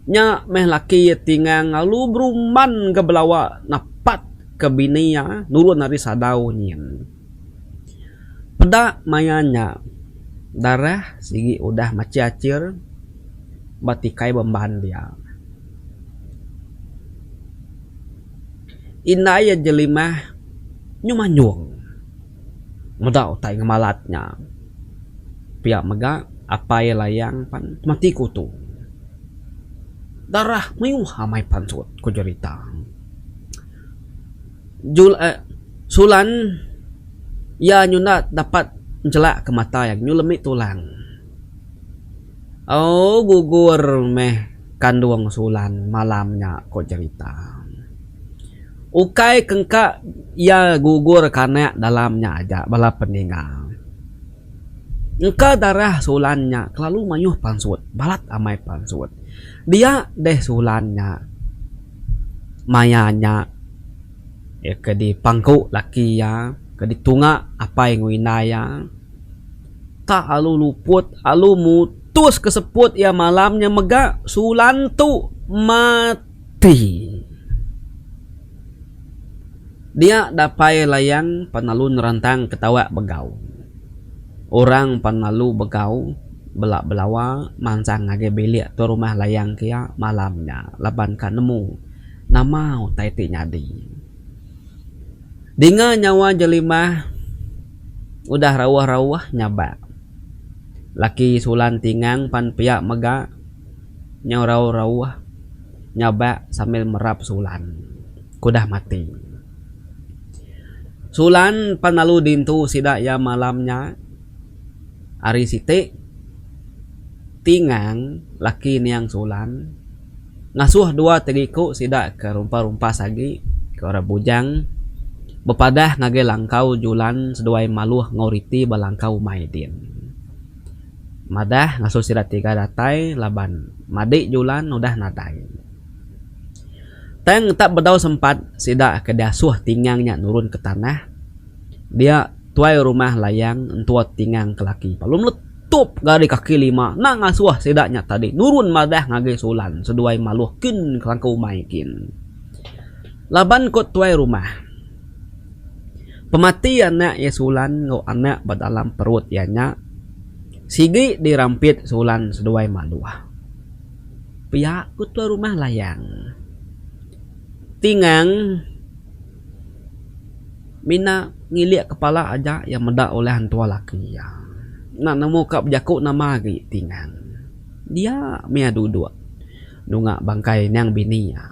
Speaker 1: Nya meh laki tingang alu beruman ke belawa napat ke bininya nurun dari sadau nyin. Peda mayanya darah sigi udah macacir batikai bembahan dia. Inaya jelimah nyumanyung medau tai ngemalatnya. Pihak mega apa ya layang pan mati kutu. Darah meyuh hamai pansut ku cerita. Sulan ya nyuna dapat jelak ke mata yang nyulemi tulang. Oh gugur meh kandung sulan malamnya kok cerita. Ukai kengka ya gugur karena dalamnya aja bala peningal. Engka darah sulannya kelalu mayuh pansut balat amai pansut. Dia deh sulannya mayanya ya ke di pangku laki ya ke di tunga apa yang winaya tak alu luput alu mutus keseput ya malamnya mega sulan tu mati. Dia dapai layang panalu nerantang ketawa begau orang panalu begau belak belawa mancang ngage belia tu rumah layang kia malamnya laban kan nemu nama taiti nyadi. Dinga nyawa jelimah udah rawah-rawah nyaba. Laki sulan tingang pan piak mega nyaw rawah nyaba sambil merap sulan. Kudah mati. Sulan panalu dintu sidak ya malamnya. Ari siti tingang laki niang sulan ngasuh 2 tegiku sidak ke rumpa-rumpa sagi ke ora bujang. Bepadah ngage langkau julan seduai maluh ngoriti balangkau maidin. Madah ngasuh sirat 3 datai laban madik julan udah nadai. Teng tak bedau sempat sidak kedasuh tinggangnya nurun ke tanah. Dia tuai rumah layang entuat tingang ke laki palum tup gari kaki lima na ngasuah sedaknya tadi nurun madah ngage sulan seduai maluh kin kelangkau maikin laban kot tuai rumah pemati anak ya sulan ngau anak badalam perut ya nya sigi dirampit sulan seduai maluh pihak kot tuai rumah layang tingang mina ngiliak kepala aja yang mendak oleh hantua laki ya nak nemu kap jakuk nama gi tingang dia mea duduk nunggak bangkai nang bini ya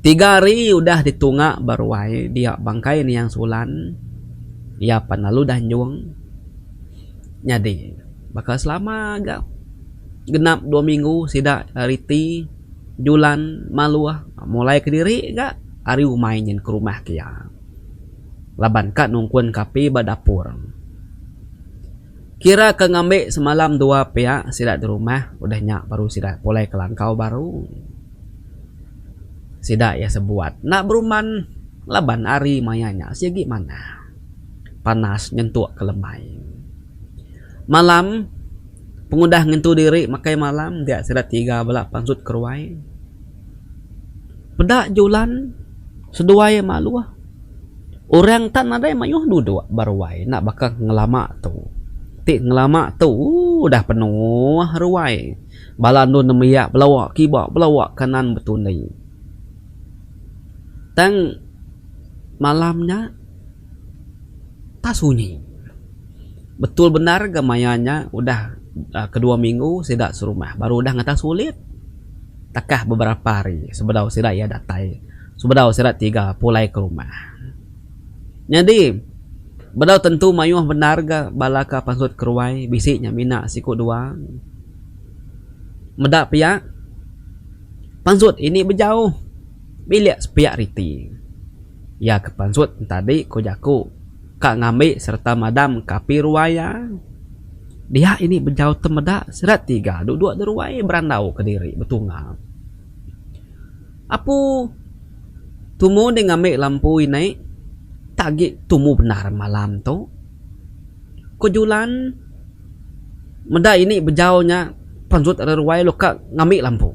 Speaker 1: 3 hari udah ditungak baruai dia bangkai ni yang sulan ya panalu danjung nyadi bakal selama agak genap 2 minggu sidak riti julan maluah mulai ke diri gak hari umai nyen ke rumah kia laban kat nungkun kapi badapur kira ke ngambil semalam 2 pihak sidak di rumah udah nyak baru sidak mulai kelangkau baru sidak ya sebuat nak beruman laban hari mayanya segi mana panas nyentuk ke lemai malam pengudah ngentu diri makai malam dia sidak 3 belak pansut keruai pedak julan seduai malu orang tak ada yang mayuh duduk baruai nak bakal ngelama tu ngelama tu udah penuh ruai balandun nemiak belawak kibak belawak kanan betul ni tang malamnya tak sunyi betul benar gemayanya udah kedua minggu sidak serumah baru udah ngata sulit takah beberapa hari sebedau sidak ya datai sebedau sidak 3 pulai ke rumah jadi bedau tentu mayuh benar ga balaka pansut keruai bisiknya mina sikut 2 medak piak pansut ini berjauh bilik sepiak riti ya ke pansut tadi ko jaku kak ngambil serta madam kapi ruaya dia ini berjauh temedak serat 3 duduk di ruai berandau ke diri betunga apu tumu dia ngambil lampu ini tagi tumu benar malam tu kujulan meda ini berjauhnya pansut ada ruai lo kak ngambil lampu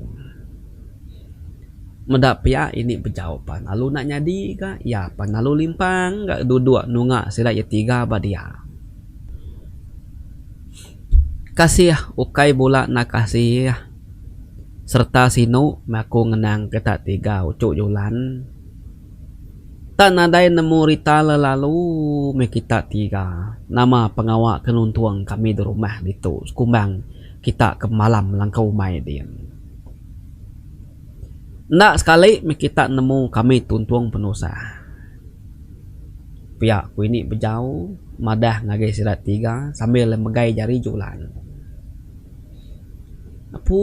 Speaker 1: meda pia ini berjauh pan lalu nak nyadi ka ya pan lalu limpang gak duduk nunga sila ya 3 badia kasih ukai bola nak kasih serta sinu maku ngenang kita 3 ucuk julan tak nadai nemu rita lalu me kita 3 nama pengawak kenuntuang kami di rumah itu kumbang kita ke malam langkau mai dia nak sekali me kita nemu kami tuntuang penusah pihak ku ini berjauh madah ngagai sirat 3 sambil megai jari julan apu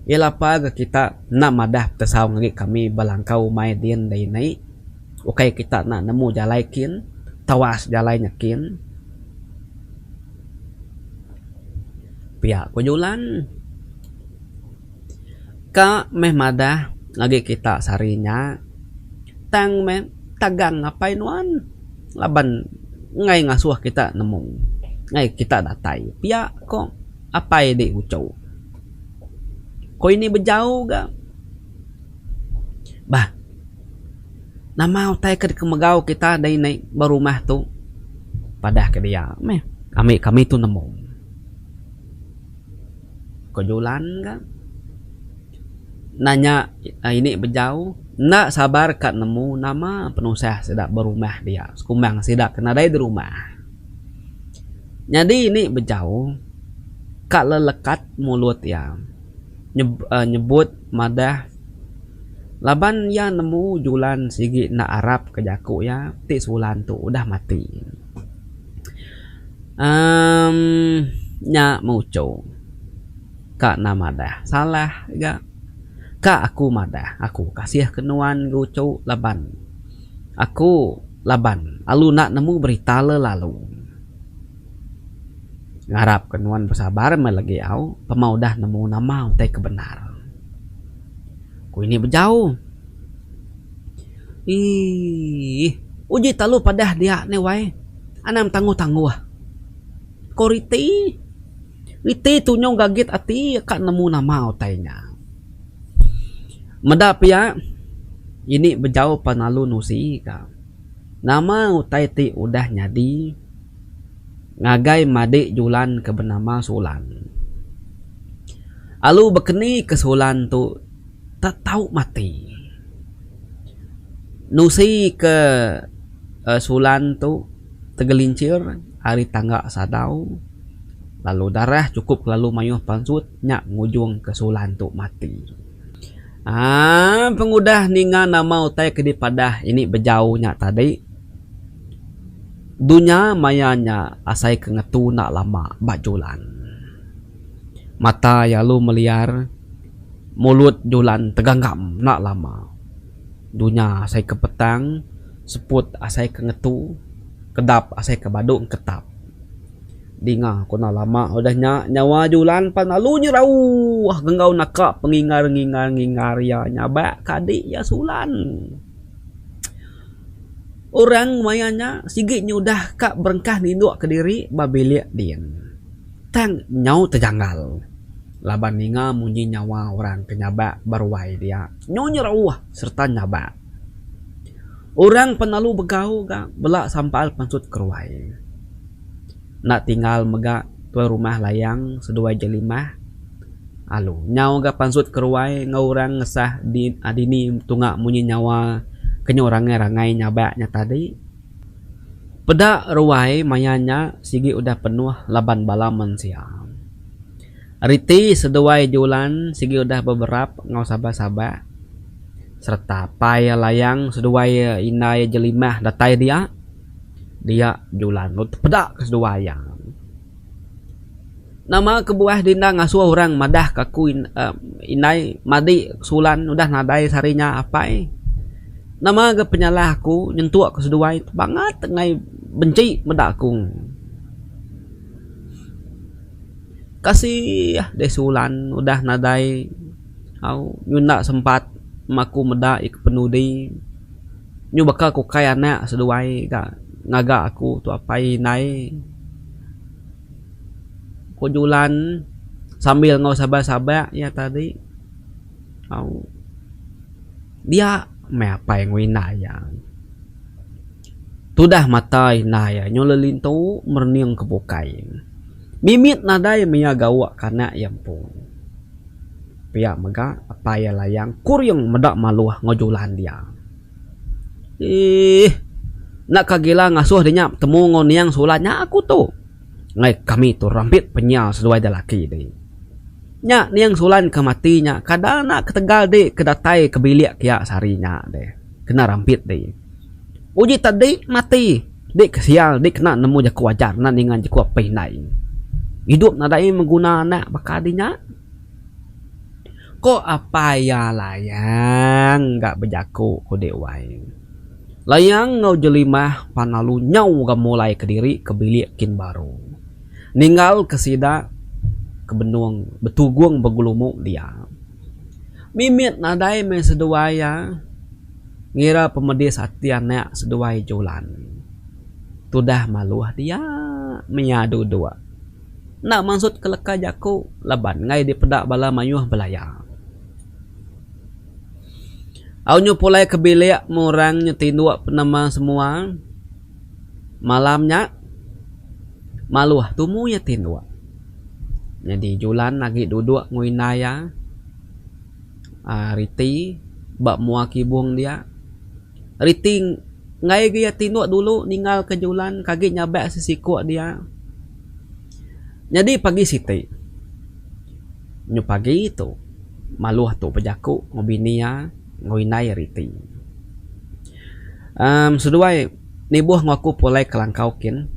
Speaker 1: ialah apa kita nak madah tersau ngagi kami balangkau mai dien dai nai okay kita nak nemu jalai kin tawas jalai nyakin pihak kujulan ka meh madah lagi kita sarinya tang meh tagang ngapain wan laban ngai ngasuh kita nemu ngai kita datai pihak kok apa di ucau ko ini berjauh ga bah nama utai ke kemegau kita dari naik barumah tu padah ke dia meh kami tu nemu ko julan ga nanya ini berjauh nak sabar kat nemu nama penusah sedak barumah dia kumbang sedak kena dari di rumah jadi ini berjauh kak lelekat mulut ya nyebut madah laban ya nemu julan sigi nak Arab ke jaku ya ti sulan tu udah mati nya muco kak nama dah salah ga kak aku madah aku kasih kenuan gucu laban aku laban alu nak nemu berita lalu ngarap kenuan bersabar melagi au pemau dah nemu nama utai kebenar ku ini berjauh uji talu padah dia ne wai anam tangguh ko riti. Riti tu nyong gagit ati kak nemu nama utainya. Medap ya. Ini bejauh panalu nusi ka. Nama utai ti udah nyadi. Ngagai madik julan ke bernama Sulan. Alu bekeni ke Sulan tu tak tahu mati. Nusi ke Sulan tu tegelincir hari tangga sadau. Lalu darah cukup lalu mayuh pansut nyak ngujung ke Sulan tu mati. Pengudah ninga nama utai ke dipadah ini bejauh nyak tadi. Dunia mayanya asai kengetu nak lama bajulan. Mata ya lu meliar, mulut julan teganggam nak lama. Dunia asai ke petang, seput asai kengetu, kedap asai ke badung ketap. Dinga ko nak lama udahnya nyawa julan panalu nyerau. Genggau nakak pengingar ya nyabak kadik ya Sulan. Orang mayanya sigitnya udah kak berengkah ninduk ke diri babiliak dien. Tang nyau terjanggal. Laban ninga munyi nyawa orang kenyabak berwai dia. Nyonya rawah serta nyabak. Orang penalu begau gak belak sampal pansut keruai. Nak tinggal megak tua rumah layang sedua jelimah. Alu nyau gak pansut keruai ngaurang ngesah di adini tungak munyi nyawa kenyorang-rangai nyabaknya tadi. Pedak ruai mayanya sigi udah penuh laban balaman siang. Riti seduai julan sigi udah beberapa ngau sabah-sabah. Serta paya layang seduai inai jelimah datai dia. Dia julan pedak keseduaya. Nama kebuah dinda ngasuh orang madah kaku inai madi Sulan udah nadai sarinya apa nama ke penyalah aku nyentuh ke seduai banget ngai benci medakung. Kasih de Sulan udah nadai au nyunda sempat maku meda ik penudi. Nyu bakal ku kaya anak seduai gak ngaga aku tu apa nai. Ku julan sambil ngau sabah-sabah ya tadi. Au dia me apa yang winaya. Tudah mata inaya nyolelintu merniang kebukai. Mimit nadai mia gawa kana yampung. Pia mega apa ya layang kuryong medak maluah ngojulan dia. Nak kagila ngasuh dinya temu ngoniang Sulannya aku tu. Ngai kami tu rampit penyal sesuai dalaki deh. Nya niang Sulan kematinya kadang nak ketegal deh kedatai kebiliak ya sarinya deh kena rampit deh uji tadi mati dek kesial dek kena nemu jaku wajar na ningan jaku apa nai hidup nadai mengguna anak bakadinya kok apa ya layang nggak bejaku ku dewai layang ngau jelimah panalu nyau gak mulai ke diri kebiliak kin baru ninggal kesida kebenung betugung begulumuk dia. Mimit nadai me seduaya ngira pemedis hati anak seduai julan. Tudah maluah dia menyadu dua. Nak maksud keleka jaku laban ngai di pedak bala mayuh belaya. Aunyo pulai kebiliak murang nyetindua penama semua. Malamnya maluah tumu ya tindua. Jadi julan lagi duduk nguinaya Riti bak muaki buang dia. Riti ngai dia tinduk dulu ninggal ke julan kaki nyabak sesiku dia. Jadi pagi siti nyu pagi itu maluah tu pejaku ngobinia nguinai Riti. Seduai nibuh ngaku pulai kelangkaukin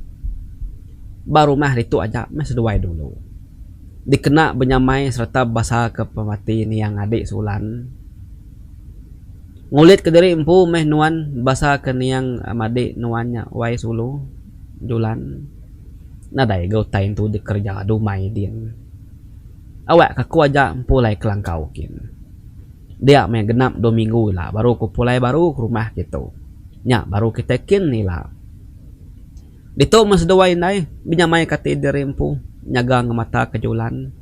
Speaker 1: baru mah itu aja mah seduai dulu. Dikena benyamai serta basa ke pemati ni yang adik Sulan. Ngulit ke diri empu meh nuan basa ke niang adik nuannya wai sulu julan. Nadai gau tain tu dikerja dumai din. Awak kaku aja empu lai kelangkau kin. Dia meh genap 2 minggu lah baru ku pulai baru ke rumah gitu. Nya baru kita kin ni lah. Dito mas daway nay binyamay kati dirempo nyaga nga mata kajulan.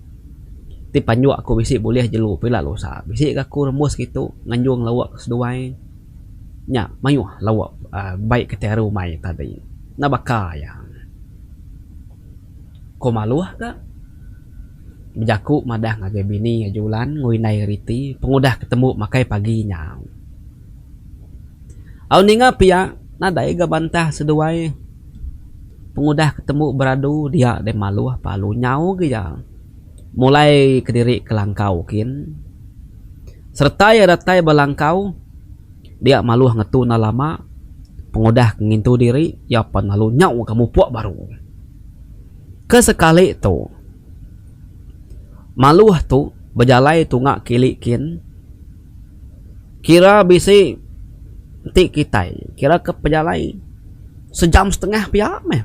Speaker 1: Ti panyo ako bisi boleh jelu pila losa. Bisi ka ko remos gitu nganjong lawak seduay. Nya mayu lawak baik keteru mai tadi. Nabaka ya. Ko maluah ka. Bejaku madah ngage bini ngajulan ngui nai riti pengudah ketemu makai paginya. Au ninga pia nadai ga bantah seduai. Pengudah ketemu beradu dia de maluah palu nyau ge ya. Mulai kediri kelangkau kin. Serta ya datai balangkau dia maluah ngetu na lama. Pengudah ngintu diri ya pan lalu nyau kamu puak baru. Kesekali tu maluah tu berjalai tungak kilikin. Kira bisi ti kitai. Kira ke pejalai sejam setengah pihak meh.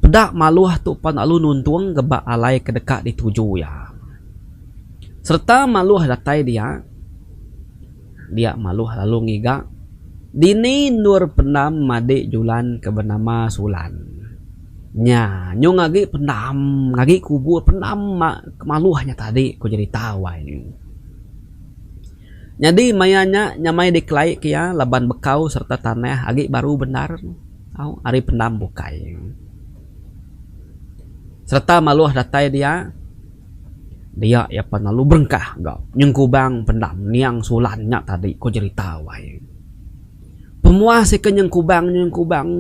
Speaker 1: Pedak maluah tu pan alu nuntuang gebak alai kedekat dituju ya. Serta maluah datai dia. Dia maluah lalu ngiga. Dini nur penam madik julan ke bernama Sulan. Nya, nyo ngagi penam, ngagi kubur penam maluahnya tadi ko jadi tawai. Jadi mayanya nyamai dikelai kia laban bekau serta tanah agi baru benar. Au ari penam bukai. Serta maluah datai dia ya panalu berengkah gak nyengkubang pendam niang Sulannya tadi ko jadi tawai. Pemuas ke nyengkubang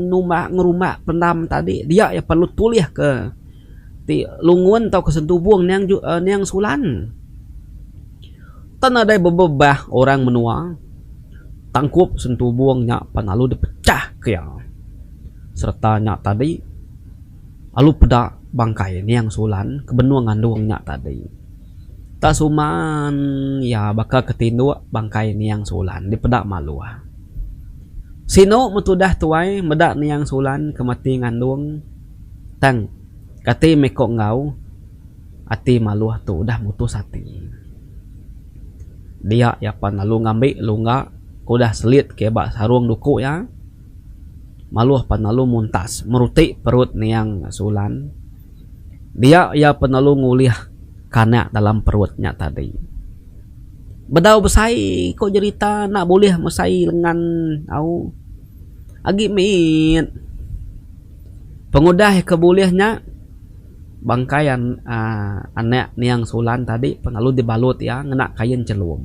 Speaker 1: numak ngerumak pendam tadi dia ya perlu tuliah ke ti lungun tau ke sentubuang niang Sulan. Tan ada bebebah orang menua tangkup sentubuangnya panalu dipecah kaya. Serta nya tadi alu pedak bangkai niang Sulan ke benua ngandungnya tadi. Tasuman ya bakal ketindu bangkai niang Sulan di pedak maluah. Sino mutudah tuai medak niang Sulan kemati ngandung tang kati mekok ngau ati maluah tu udah mutus hati. Dia ya panalu ngambil lunga kudah selit ke bak sarung duku ya. Maluah panalu muntas merutik perut niang Sulan. Dia ya panalu nguliah kanak dalam perutnya tadi. Bedau besai kok cerita nak boleh mesai lengan au agi mit. Pengudah kebolehnya bangkaian anak niang Sulan tadi panalu dibalut ya ngena kain celum.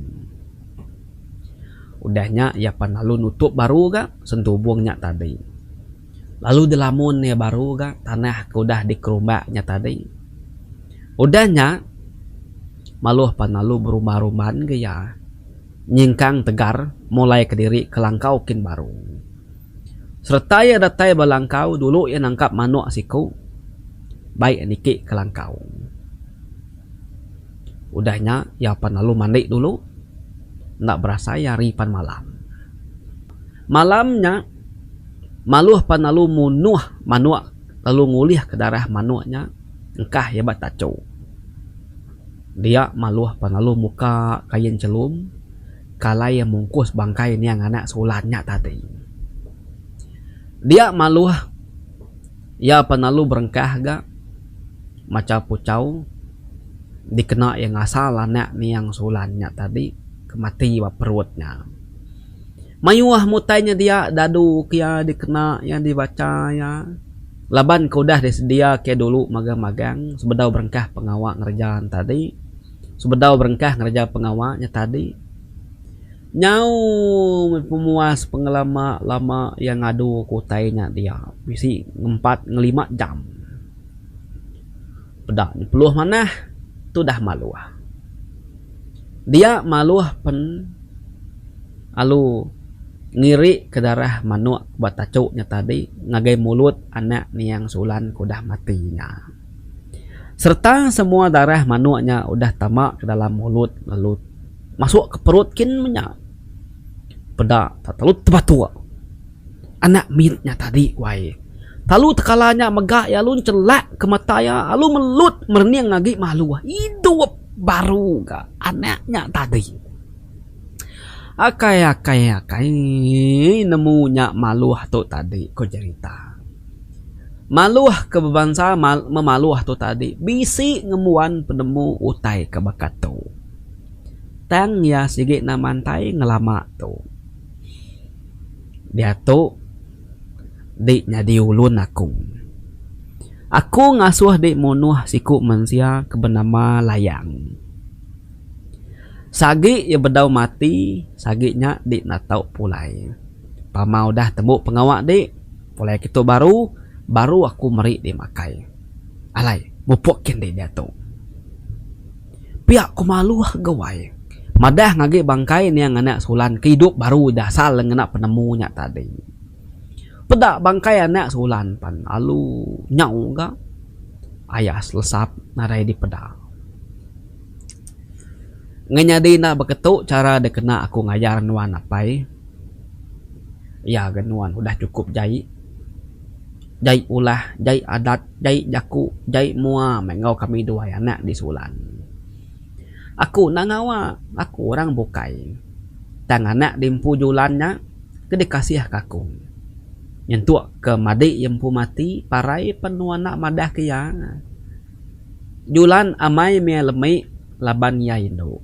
Speaker 1: Udahnya ya panalu nutup baru ga sentubuangnya tadi. Lalu dilamun ya baru ga tanah kudah dikerumbaknya tadi. Udahnya maluh panalu berumah-rumahan ke ya nyingkang tegar mulai kediri kelangkau kin baru. Serta ya datai balangkau dulu ya nangkap manuk siku baik niki kelangkau. Udahnya ya panalu mandi dulu ndak berasa ya ripan malam. Malamnya maluh panalu munuh manuk lalu ngulih ke darah manuknya engkah ya batacu. Dia maluah panalu muka kain celum kalai yang mungkus bangkai niang anak Sulannya tadi. Dia maluah ya panalu berengkah ga maca pucau dikena yang asal anak niang Sulannya tadi kemati wa perutnya. Mayuah mutainya dia dadu kia dikena yang dibaca ya. Laban kudah disedia ke dulu magang-magang sebedau berengkah pengawak ngerjaan tadi. Sebedau berengkah ngerja pengawaknya tadi. Nyau pemuas pengelama lama yang ngadu kutainya dia. Bisi 4-5 jam. Pedak peluh mana tu dah maluah. Dia maluah pen alu ngiri ke darah manuk batacuknya tadi ngagai mulut anak niang Sulan kudah matinya. Serta semua darah manuknya udah tamak ke dalam mulut lalu masuk ke perut kin menyak. Pedak tak terlalu tebatua. Anak mitnya tadi wai. Talu tekalanya megak ya lu celak ke mata ya lu melut merniang lagi malu. Hidup baru ka anaknya tadi. Akai nemunya maluah tu tadi ko cerita. Maluah ke bangsa memaluah tu tadi bisi ngemuan penemu utai ke bakat tu. Tang ya sigit na mantai ngelama tu. Dia tu dik nyadi ulun aku. Aku ngasuh dik munuh siku manusia ke bernama Layang. Sagi ya bedau mati, saginya dik nak tau pulai. Pamau dah temu pengawak dik, pulai kita baru aku meri dik makai. Alai, mupokin dik dia tu. Pihak ku malu gawai. Madah ngagi bangkai ni yang anak sulan kehidup baru dah sal ngena penemunya tadi. Pedak bangkai anak sulan pan alu nyau ga. Ayah selesap narai di pedak. Nganyadi na beketuk cara dia kena aku ngajar nuan apai. Ya genuan udah cukup jai. Jai ulah, jai adat, jai jaku, jai mua mengau kami dua anak di sulan. Aku nangawa, aku orang bukai. Tang anak dimpu julannya ke dikasih kakung. Nyentuk ke madi yempu mati parai penuh anak madah kiyang. Julan amai mea lemai laban ya Indo.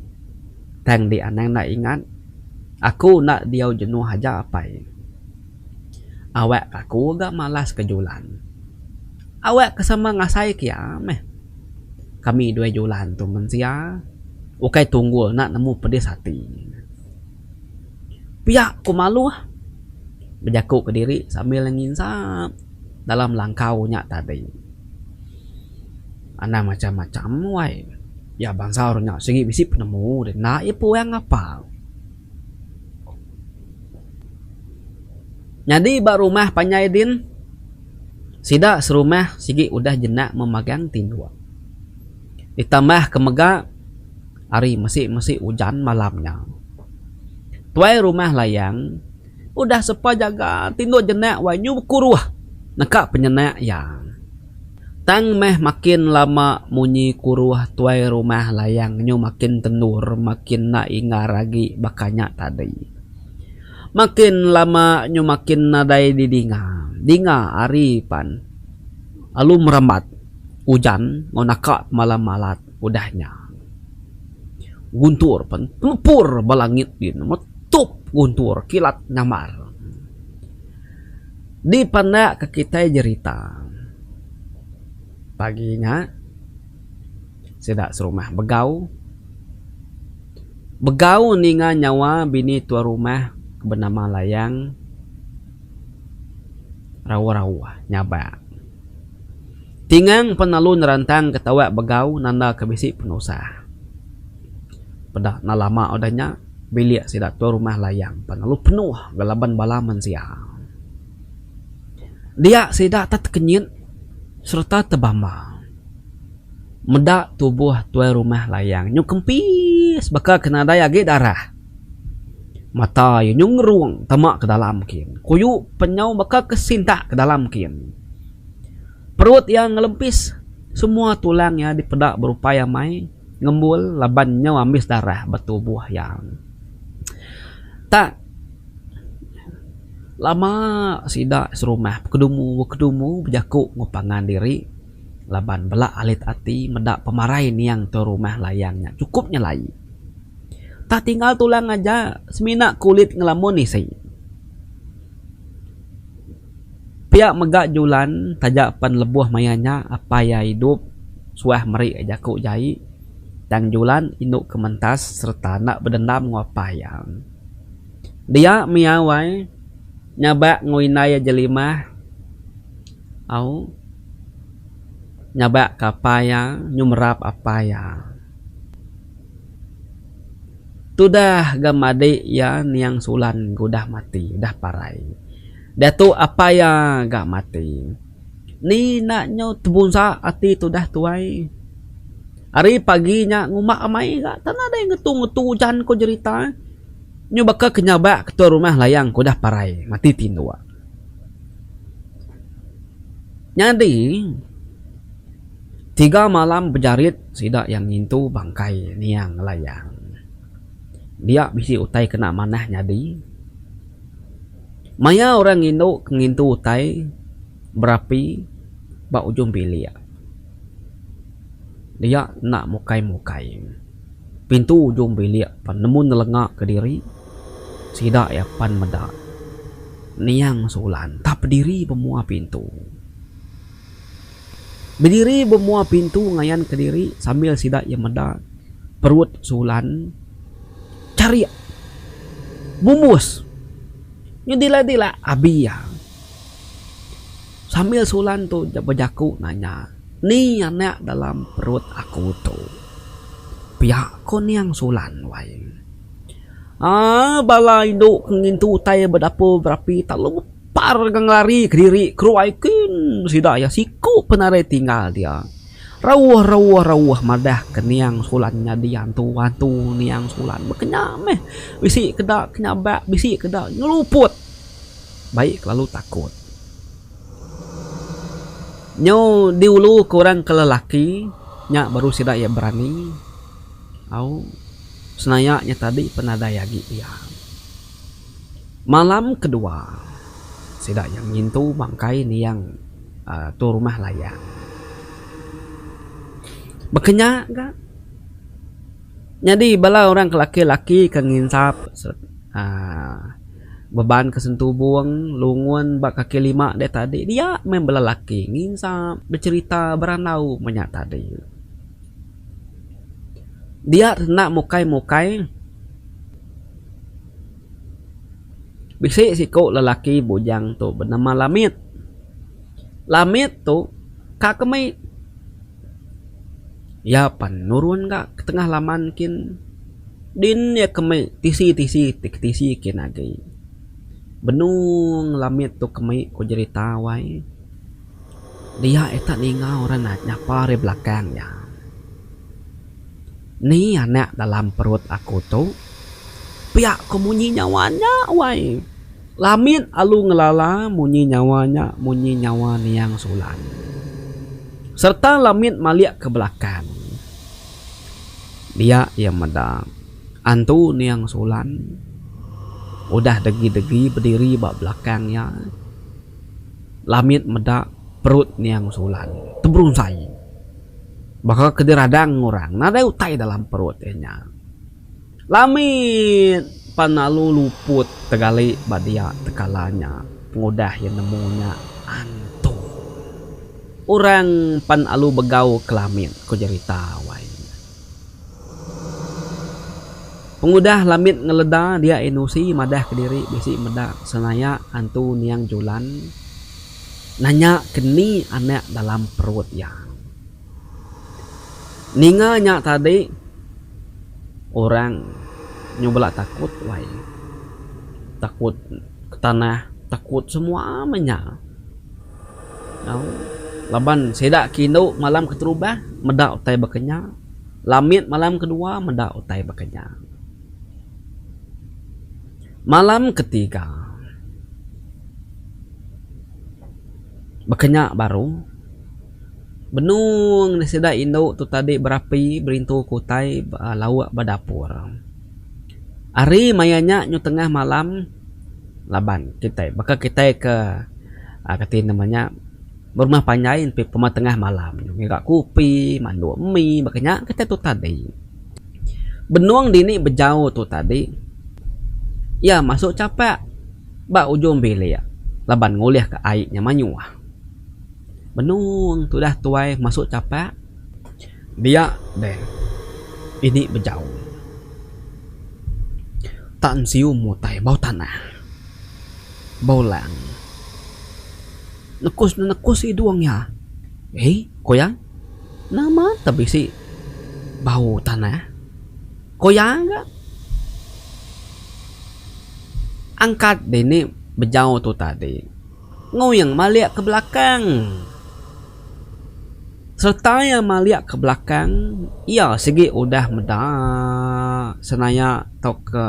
Speaker 1: Tang di anang nak ingat aku nak diau jenuh aja apai. Awak aku agak malas ke julan. Awak kesama ngasai kiameh. Kami dua julan tu mensia. Ukai tunggu nak nemu pedis hati. Pihak ku malu ah. Berjaku ke diri sambil nginsap dalam langkaunya tadi. Anak macam-macam wai. Ya bangsa orangnya segi bisi penemu dan nak ipu yang apa. Jadi bak rumah Panyaidin sida serumah sigi udah jenak memegang tindua. Ditambah kemega hari masih hujan malamnya. Tuai rumah Layang udah sepa jaga tindua jenak wanyu kuruah nekak penyenak yang tang meh makin lama munyi kuruah tuai rumah Layang nyu makin tenur makin na ingar lagi bakanya tadi. Makin lama nyu makin nadai di dinga ari pan alu meremat hujan ngonaka malam malat udahnya guntur pan tempur balangit din metup guntur kilat nyamar di pandak ke kita jerita. Paginya sedak serumah begau ninga nyawa bini tua rumah bernama Layang rawa-rawa nyaba tingang penalun rantang ketawa begau nanda kebisi penusa pedak na lama odanya bilik sedak tua rumah Layang penalu penuh galaban balaman siang dia sedak tak kenyit serta tebama medak tubuh tuai rumah Layang nyu kempis bakal kena daya ge darah mata nyu ngerung tamak ke dalam kin kuyu penyau bakal kesinta ke dalam kin perut yang ngelempis semua tulangnya dipedak berupaya mai ngembul labannya ambis darah bertubuh yang tak lama sida serumah kedumu berjaku ngupangan diri laban belak alit ati medak pemarai niang tu rumah Layangnya cukup nyelai tak tinggal tulang aja semina kulit ngelamun ni say pihak megak julan tajak pan lebuh mayanya apa ya hidup suah meri jaku jai dan julan induk kementas serta nak berdendam ngopayang dia miawai nyabak nguinaya jelima au nyabak kapaya nyumrap apaya tudah gamade ya niang sulan gudah mati dah parai datu apaya gak mati ni naknyo tebunsa ati tudah tuai hari paginya ngumak amai gak tanah ada yang ngetu hujan ko cerita nyu bakal kenyabak ketua rumah Layang kudah parai mati tindua nyadi 3 malam berjarit sidak yang ngintu bangkai niang Layang Dia bisi utai kena manah nyadi. Maya orang Indo ngintu utai berapi ba ujung bilik. Dia nak mukai-mukai. Pintu ujung bilik pan nemu nelengak ke diri. Sida ya pan medak. Niang Sulan tak berdiri bemua pintu. Berdiri bemua pintu ngayan ke diri sambil sida ya medak. Perut Sulan cari bumus. Nyudila-dila abi ya. Sambil Sulan tu berjaku nanya, ni anak dalam perut aku tu. Pihak ko niang Sulan wai. Bala induk ngintu utai berdapo berapi tak lupar gang lari ke diri keruaikin sida ya siku penare tinggal dia. Rawah madah ke niang Sulan nyadi hantu niang Sulan berkenyak meh. Bisi kedak kenyabak, bisi kedak ngeluput. Baik lalu takut. Nyo diulu kurang ke lelaki, nyak baru sida ya berani. Au senayaknya tadi penadayagi dia. Malam kedua, sida yang ngintu bangkai niang tu rumah layak. Berkenyak kan? Jadi bala orang laki-laki kan nginsap beban kesentuh buang lungun bak kaki lima dia tadi. Dia membela laki nginsap bercerita beranau banyak tadi. Dia nak mukai-mukai. Bisi siku lelaki bujang tu bernama Lamit. Lamit tu kakemai. Ya pan nurun gak ke tengah laman kin din ya kemai tisi kin agi. Benung Lamit tu kemai ko cerita wai. Dia eta ninga orang nak nyapa re belakangnya. Ni anak dalam perut aku tu. Pihak ko munyi nyawanya wai. Lamit alu ngelala munyi nyawanya, munyi nyawa niang Sulan. Serta Lamit maliak ke belakang. Dia yang medak antu niang Sulan. Udah degi-degi berdiri bak belakangnya. Lamit medak perut niang Sulan. Tebrungsai. Bakal kediradang orang. Nada utai dalam perutnya. Lamit panalu luput tegali badia tekalanya. Pengudah yang nemunya antu. Orang pan alu begau ke Lamit ko cerita wai. Pengudah Lamit ngeleda dia inusi madah ke diri bisi medak senaya antu niang Julan. Nanya keni anak dalam perut ya. Ninganya tadi orang nyobela takut wai. Takut ke tanah, takut semua menyak. Laban sedak kino malam keterubah medak utai berkenyak. Lamit malam kedua medak utai berkenyak. Malam ketiga berkenyak baru. Benung sedak induk tu tadi berapi berintu kutai lawak badapur. Hari mayanya nyu tengah malam laban kita bakal kita ke kati namanya berumah panjain pi pema tengah malam ngigak kopi mandu mie makanya kita tu tadi benuang dini bejauh tu tadi ya masuk capek ba ujung bilik laban nguliah ke airnya manyuah benuang tu dah tuai masuk capek dia deh ini bejauh tak siu mutai bau tanah bau lang nekus hidungnya. Koyang? Nama tapi si bau tanah. Koyang enggak? Angkat dini bejauh tu tadi. Ngoyang maliak ke belakang. Serta yang maliak ke belakang, ya segi udah medak senaya tok ke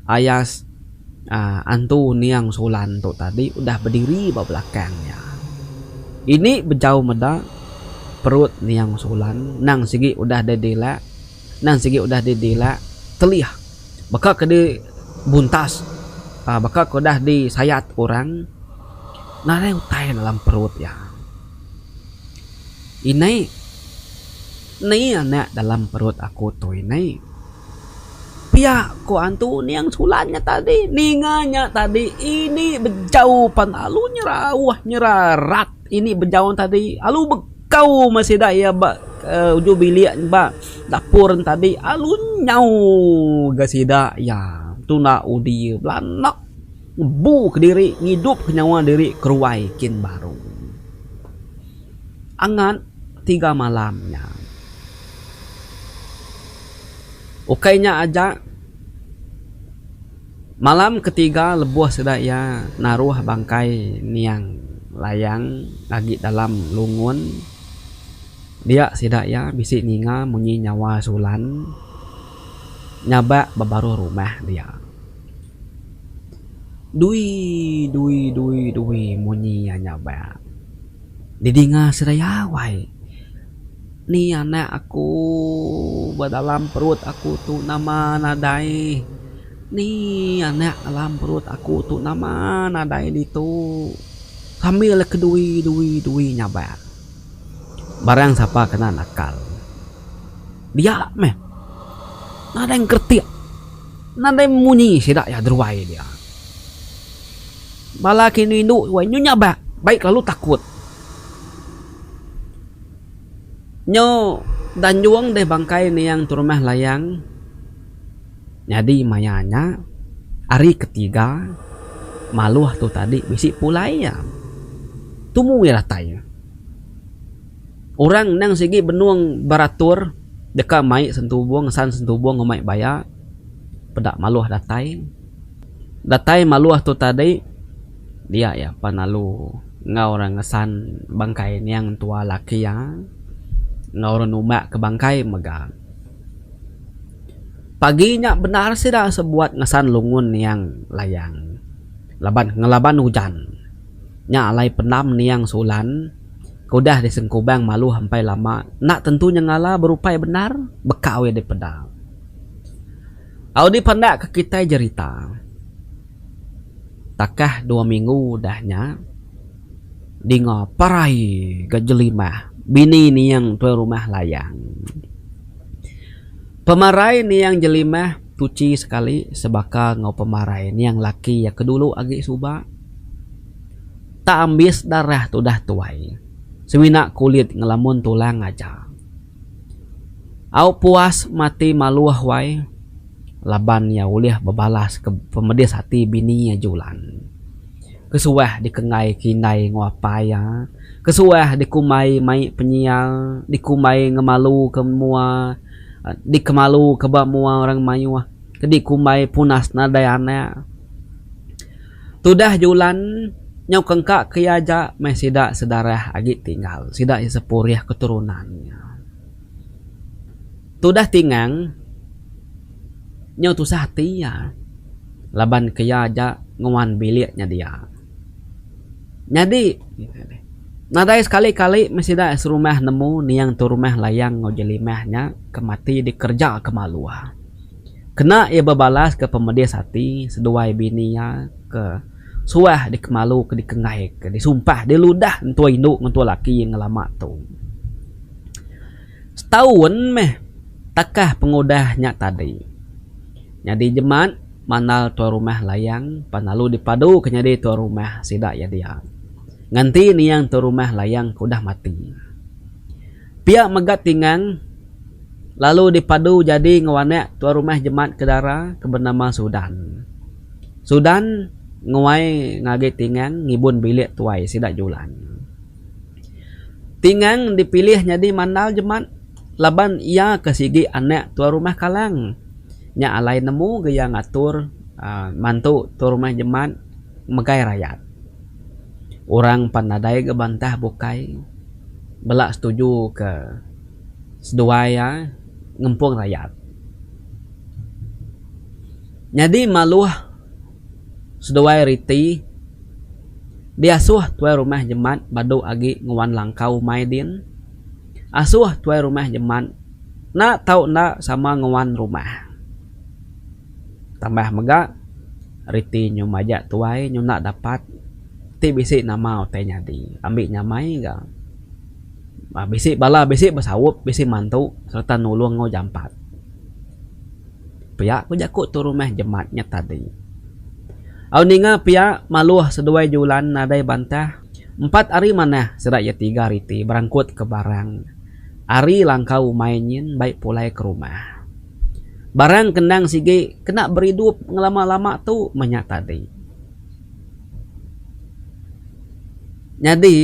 Speaker 1: ayas antu niang Sulan tu tadi udah berdiri bawah belakangnya. Ini bejauh medak perut niang Sulan nang segi udah dedela, nang segi udah dedela teliah Baka kedi buntas, baka kodah disayat orang, narai utai dalam perut ya. Ini anak dalam perut aku tuh ini. Pihak ko antu ni yang sulannya tadi, ninganya tadi ini bejau panalu nyerarat ini bejauan tadi, alu bekau masih dah ya ba uju bilik ba dapur tadi alu nyau gasida ya tuna udi belanak bu ke diri ngidup ke nyawa diri keruai kin baru angan 3 malamnya. Okainya aja malam ketiga lebuh sedaya naruh bangkai niang layang lagi dalam lungun. Dia sedaya bisik ninga munyi nyawa sulan nyabak babaruh rumah dia. Dui munyi nyabak. Didinga sedaya wai. Ni anak aku dalam perut aku tuh nama nadai. Ni anak dalam perut aku tuh nama nadai itu. Sambil kedui nyabak. Barang siapa kena nakal. Dia meh. Nada yang kerti. Nada yang munyi sidak ya derwai dia. Bala kini induk wai nyabak. Baik lalu takut. Nyo dan juang deh bangkai ni yang turumah layang. Jadi mayanya hari ketiga maluh tu tadi bisi pulai ya. Tumu ya latai. Orang nang segi benuang baratur deka mai sentubuang san sentubuang ngomai baya pedak maluh datai. Datai maluh tu tadi dia ya panalu ngau orang ngesan bangkai ni yang tua laki ya. Ngauran umak ke bangkai megang. Paginya benar sih dah sebuat ngesan lungun yang layang. Ngelaban hujan. Nya alai penam niang sulan. Kudah disengkubang malu sampai lama. Nak tentunya ngala berupai benar. Bekau ya di pedal. Audi pendak ke kita cerita. Takah 2 minggu dahnya. Dingo parai gajelimah. Bini ni yang tuan rumah layang. Pemarai ni yang jelimah tuci sekali sebaka ngau pemarai ni yang laki ya kedulu agi suba. Tak ambis darah tu dah tuai. Seminak kulit ngelamun tulang aja. Au puas mati maluah wai. Laban ya uliah bebalas ke pemedis hati bini ya julan. Kesuah dikengai kinai nguapaya. Kesuah dikumai mai penyial, dikumai ngemalu ke mua, dikemalu ke mua orang mayuah, dikumai punas nadayana. Tudah julan nyau kengkak kiaja meh sidak sedarah agi tinggal, sidak sepuriah keturunannya. Tudah tingang nyau tusah hati ya. Laban kiaja nguan biliknya dia. Jadi nadai sekali-kali mesti dah serumah nemu niang tu rumah layang ngojelimahnya kemati dikerja kemaluah. Kena ia berbalas ke pemedis hati seduai bininya ke suah dikemalu ke dikengai ke disumpah diludah entua induk entua laki yang ngelama tu. Setahun meh takah pengudahnya tadi. Jadi jemat manal tua rumah layang panalu dipadu kenyadi tua rumah sidak ya dia. Nganti ni yang tu rumah layang kudah mati. Pihak megat tingang lalu dipadu jadi ngewanek tua rumah jemaat kedara ke bernama Sudan. Sudan nguai ngage tingang ngibun bilik tuai sidak julan. Tingang dipilih jadi mandal jemaat laban ia kesigi anak tua rumah kalang. Nya alai nemu gaya ngatur mantu tua rumah jemaat megai rakyat. Orang panadai ke bantah bukai belak setuju ke seduaya ngempung rakyat. Jadi maluh seduai riti diasuh tuai rumah jemaat badu agi nguan langkau maidin. Asuh tuai rumah jemaat nak tahu nak sama nguan rumah. tambah mega riti nyo majak tuai nyo nak dapat ti bisik nama teh nyadi ambil nyamai ga bisik bala bisik bersawup bisik mantu serta nulung ngo jampat pihak ku jakut tu rumah jemaatnya tadi au ninga pihak maluh seduai julan nadai bantah 4 hari mana serak ya 3 riti berangkut ke barang hari langkau mainin baik pulai ke rumah barang kendang sige kena beridup ngelama-lama tu menyak tadi jadi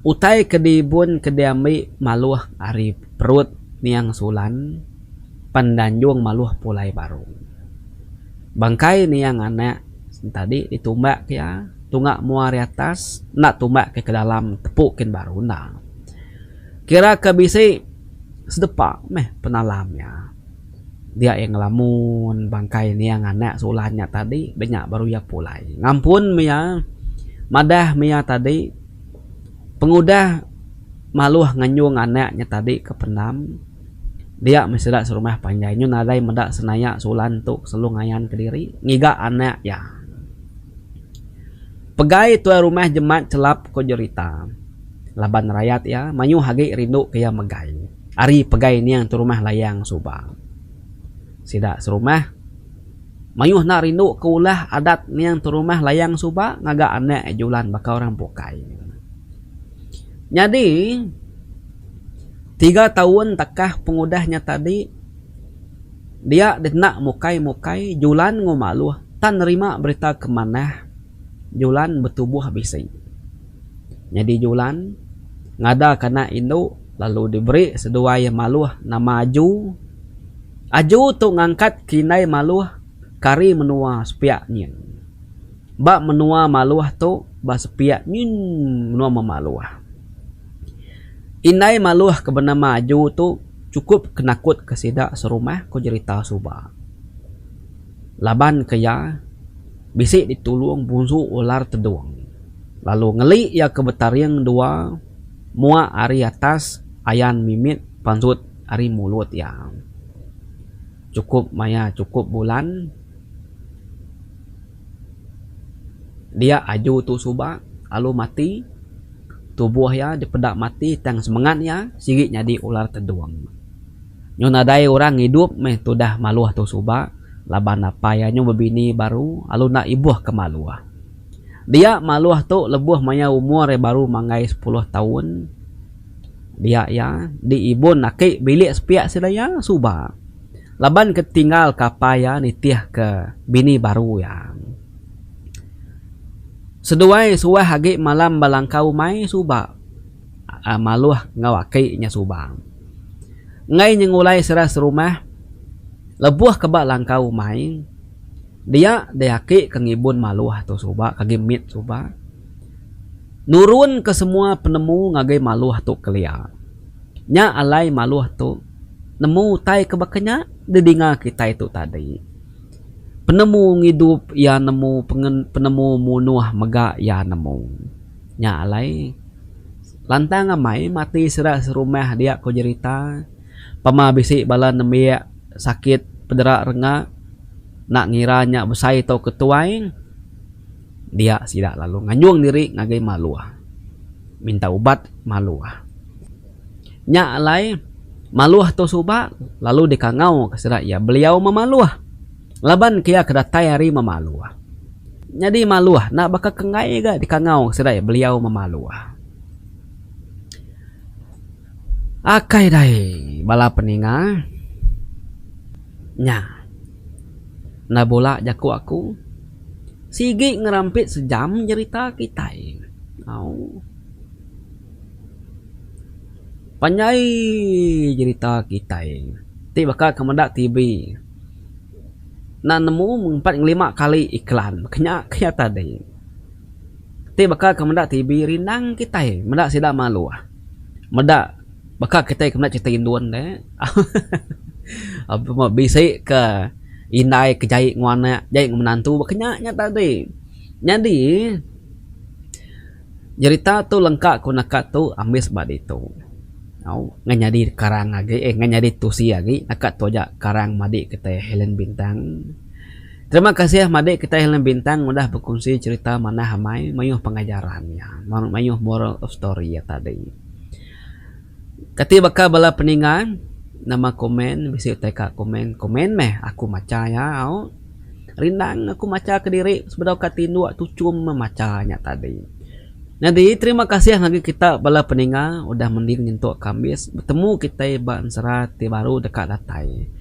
Speaker 1: utai kedibun kediami maluh hari perut niang sulan pandanjung maluh pulai baru bangkai niang anak tadi ditumbak ya tunggak muari atas nak tumbak ke dalam tepukin baru nah kira kebisi sedepak penalamnya dia yang ngelamun bangkai niang anak sulannya tadi banyak baru ya pulai ngampun mia madah mia tadi pengudah maluh nganyung anaknya tadi ke penam dia mesedak serumah panjangnya nadai mendak senayak sulan tuk selungayan ke diri ngiga anak ya pegai tua rumah jemaat celap ko jerita laban rakyat ya mayu hagi rindu kaya megai ari pegai ni yang tu rumah layang subang sidak serumah mayuh nak rindu ke ulah adat ni yang tu rumah layang subang ngaga anak julan bakal orang pokai jadi 3 tahun takah pengudahnya tadi dia nak mukai-mukai julan ngomaluh tan nerima berita kemana julan bertubuh bisi jadi julan ngada kena induk lalu diberi seduai maluh nama aju tu ngangkat kinai maluh kari menua sepiak nyin bak menua maluh tu ba sepiak nyin menua memaluh inai maluh ke bernama aju tu cukup kenakut kesidak serumah ko cerita subah laban kaya bisik ditulung bunsu ular teduang lalu ngeli ya ke betariang 2 mua ari atas ayan mimit pansut ari mulut ya cukup maya cukup bulan dia aju tu subak lalu mati tubuh ya dipedak mati tang semangat ya sigit jadi ular teduang nyonadai orang hidup meh tu dah maluah tu subak laban apa ya nyo bebini baru lalu nak ibuh ke maluah dia maluah tu lebuh maya umur baru manggai 10 tahun dia ya di ibu nakik bilik sepiak sedaya subak laban ketinggal kapaya nitiah ke bini baru ya seduai suah hagi malam balangkau mai subak maluah ngawaki nya subang ngai nyengulai seras rumah lebuah kebak langkau mai dia deaki kengibun maluah tu subak kagimit subak nurun ke semua penemu ngagai maluah tu kelia nya alai maluah tu nemu tai kebakanya dedinga kita itu tadi penemu ngidup ya nemu penemu munuah mega ya nemu nya alai lantang amai mati serak serumah dia ko cerita pama bisik bala nembe sakit pederak rengak nak ngiranya besai tau ketuaing dia sidak lalu nganyung diri ngagai maluah minta ubat maluah nya alai maluah tu subak lalu dikangau keserak ya beliau memaluah laban kia kedatai hari memaluah jadi maluah nak bakal kengai ga dikangau keserak ya beliau memaluah akai dai bala peninga nya na bola jaku aku sigi ngerampit sejam cerita kita panjai cerita kita ti bakal kemendak TV na nemu 4-5 kali iklan kenya tadi ti bakal kemendak TV rindang kita mendak sidak malu mendak bakal kita kemendak ceritain duan deh apa mau bisik ke inai kejai ngwana jai menantu bakanya tadi jadi cerita tu lengkap kunakat tu amis bad itu nganyadi karang lagi nganyadi tusi lagi nakat toja karang madi kita Helen Bintang. Terima kasih madi kita Helen Bintang udah berkongsi cerita mana hamai mayuh pengajarannya, mayuh moral of story ya tadi. Kati bakal bala peningan nama komen bisa teka komen meh aku maca ya rindang aku maca ke diri sebedau katindu tu cuma macanya tadi. Nanti terima kasih lagi kita bala peninga udah mending nyentuk kambis bertemu kita ban serat baru dekat datai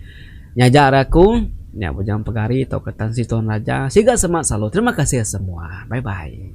Speaker 1: nyajar aku nya bujang pegari atau ketan si Tuan Raja siga semak selalu terima kasih semua bye bye.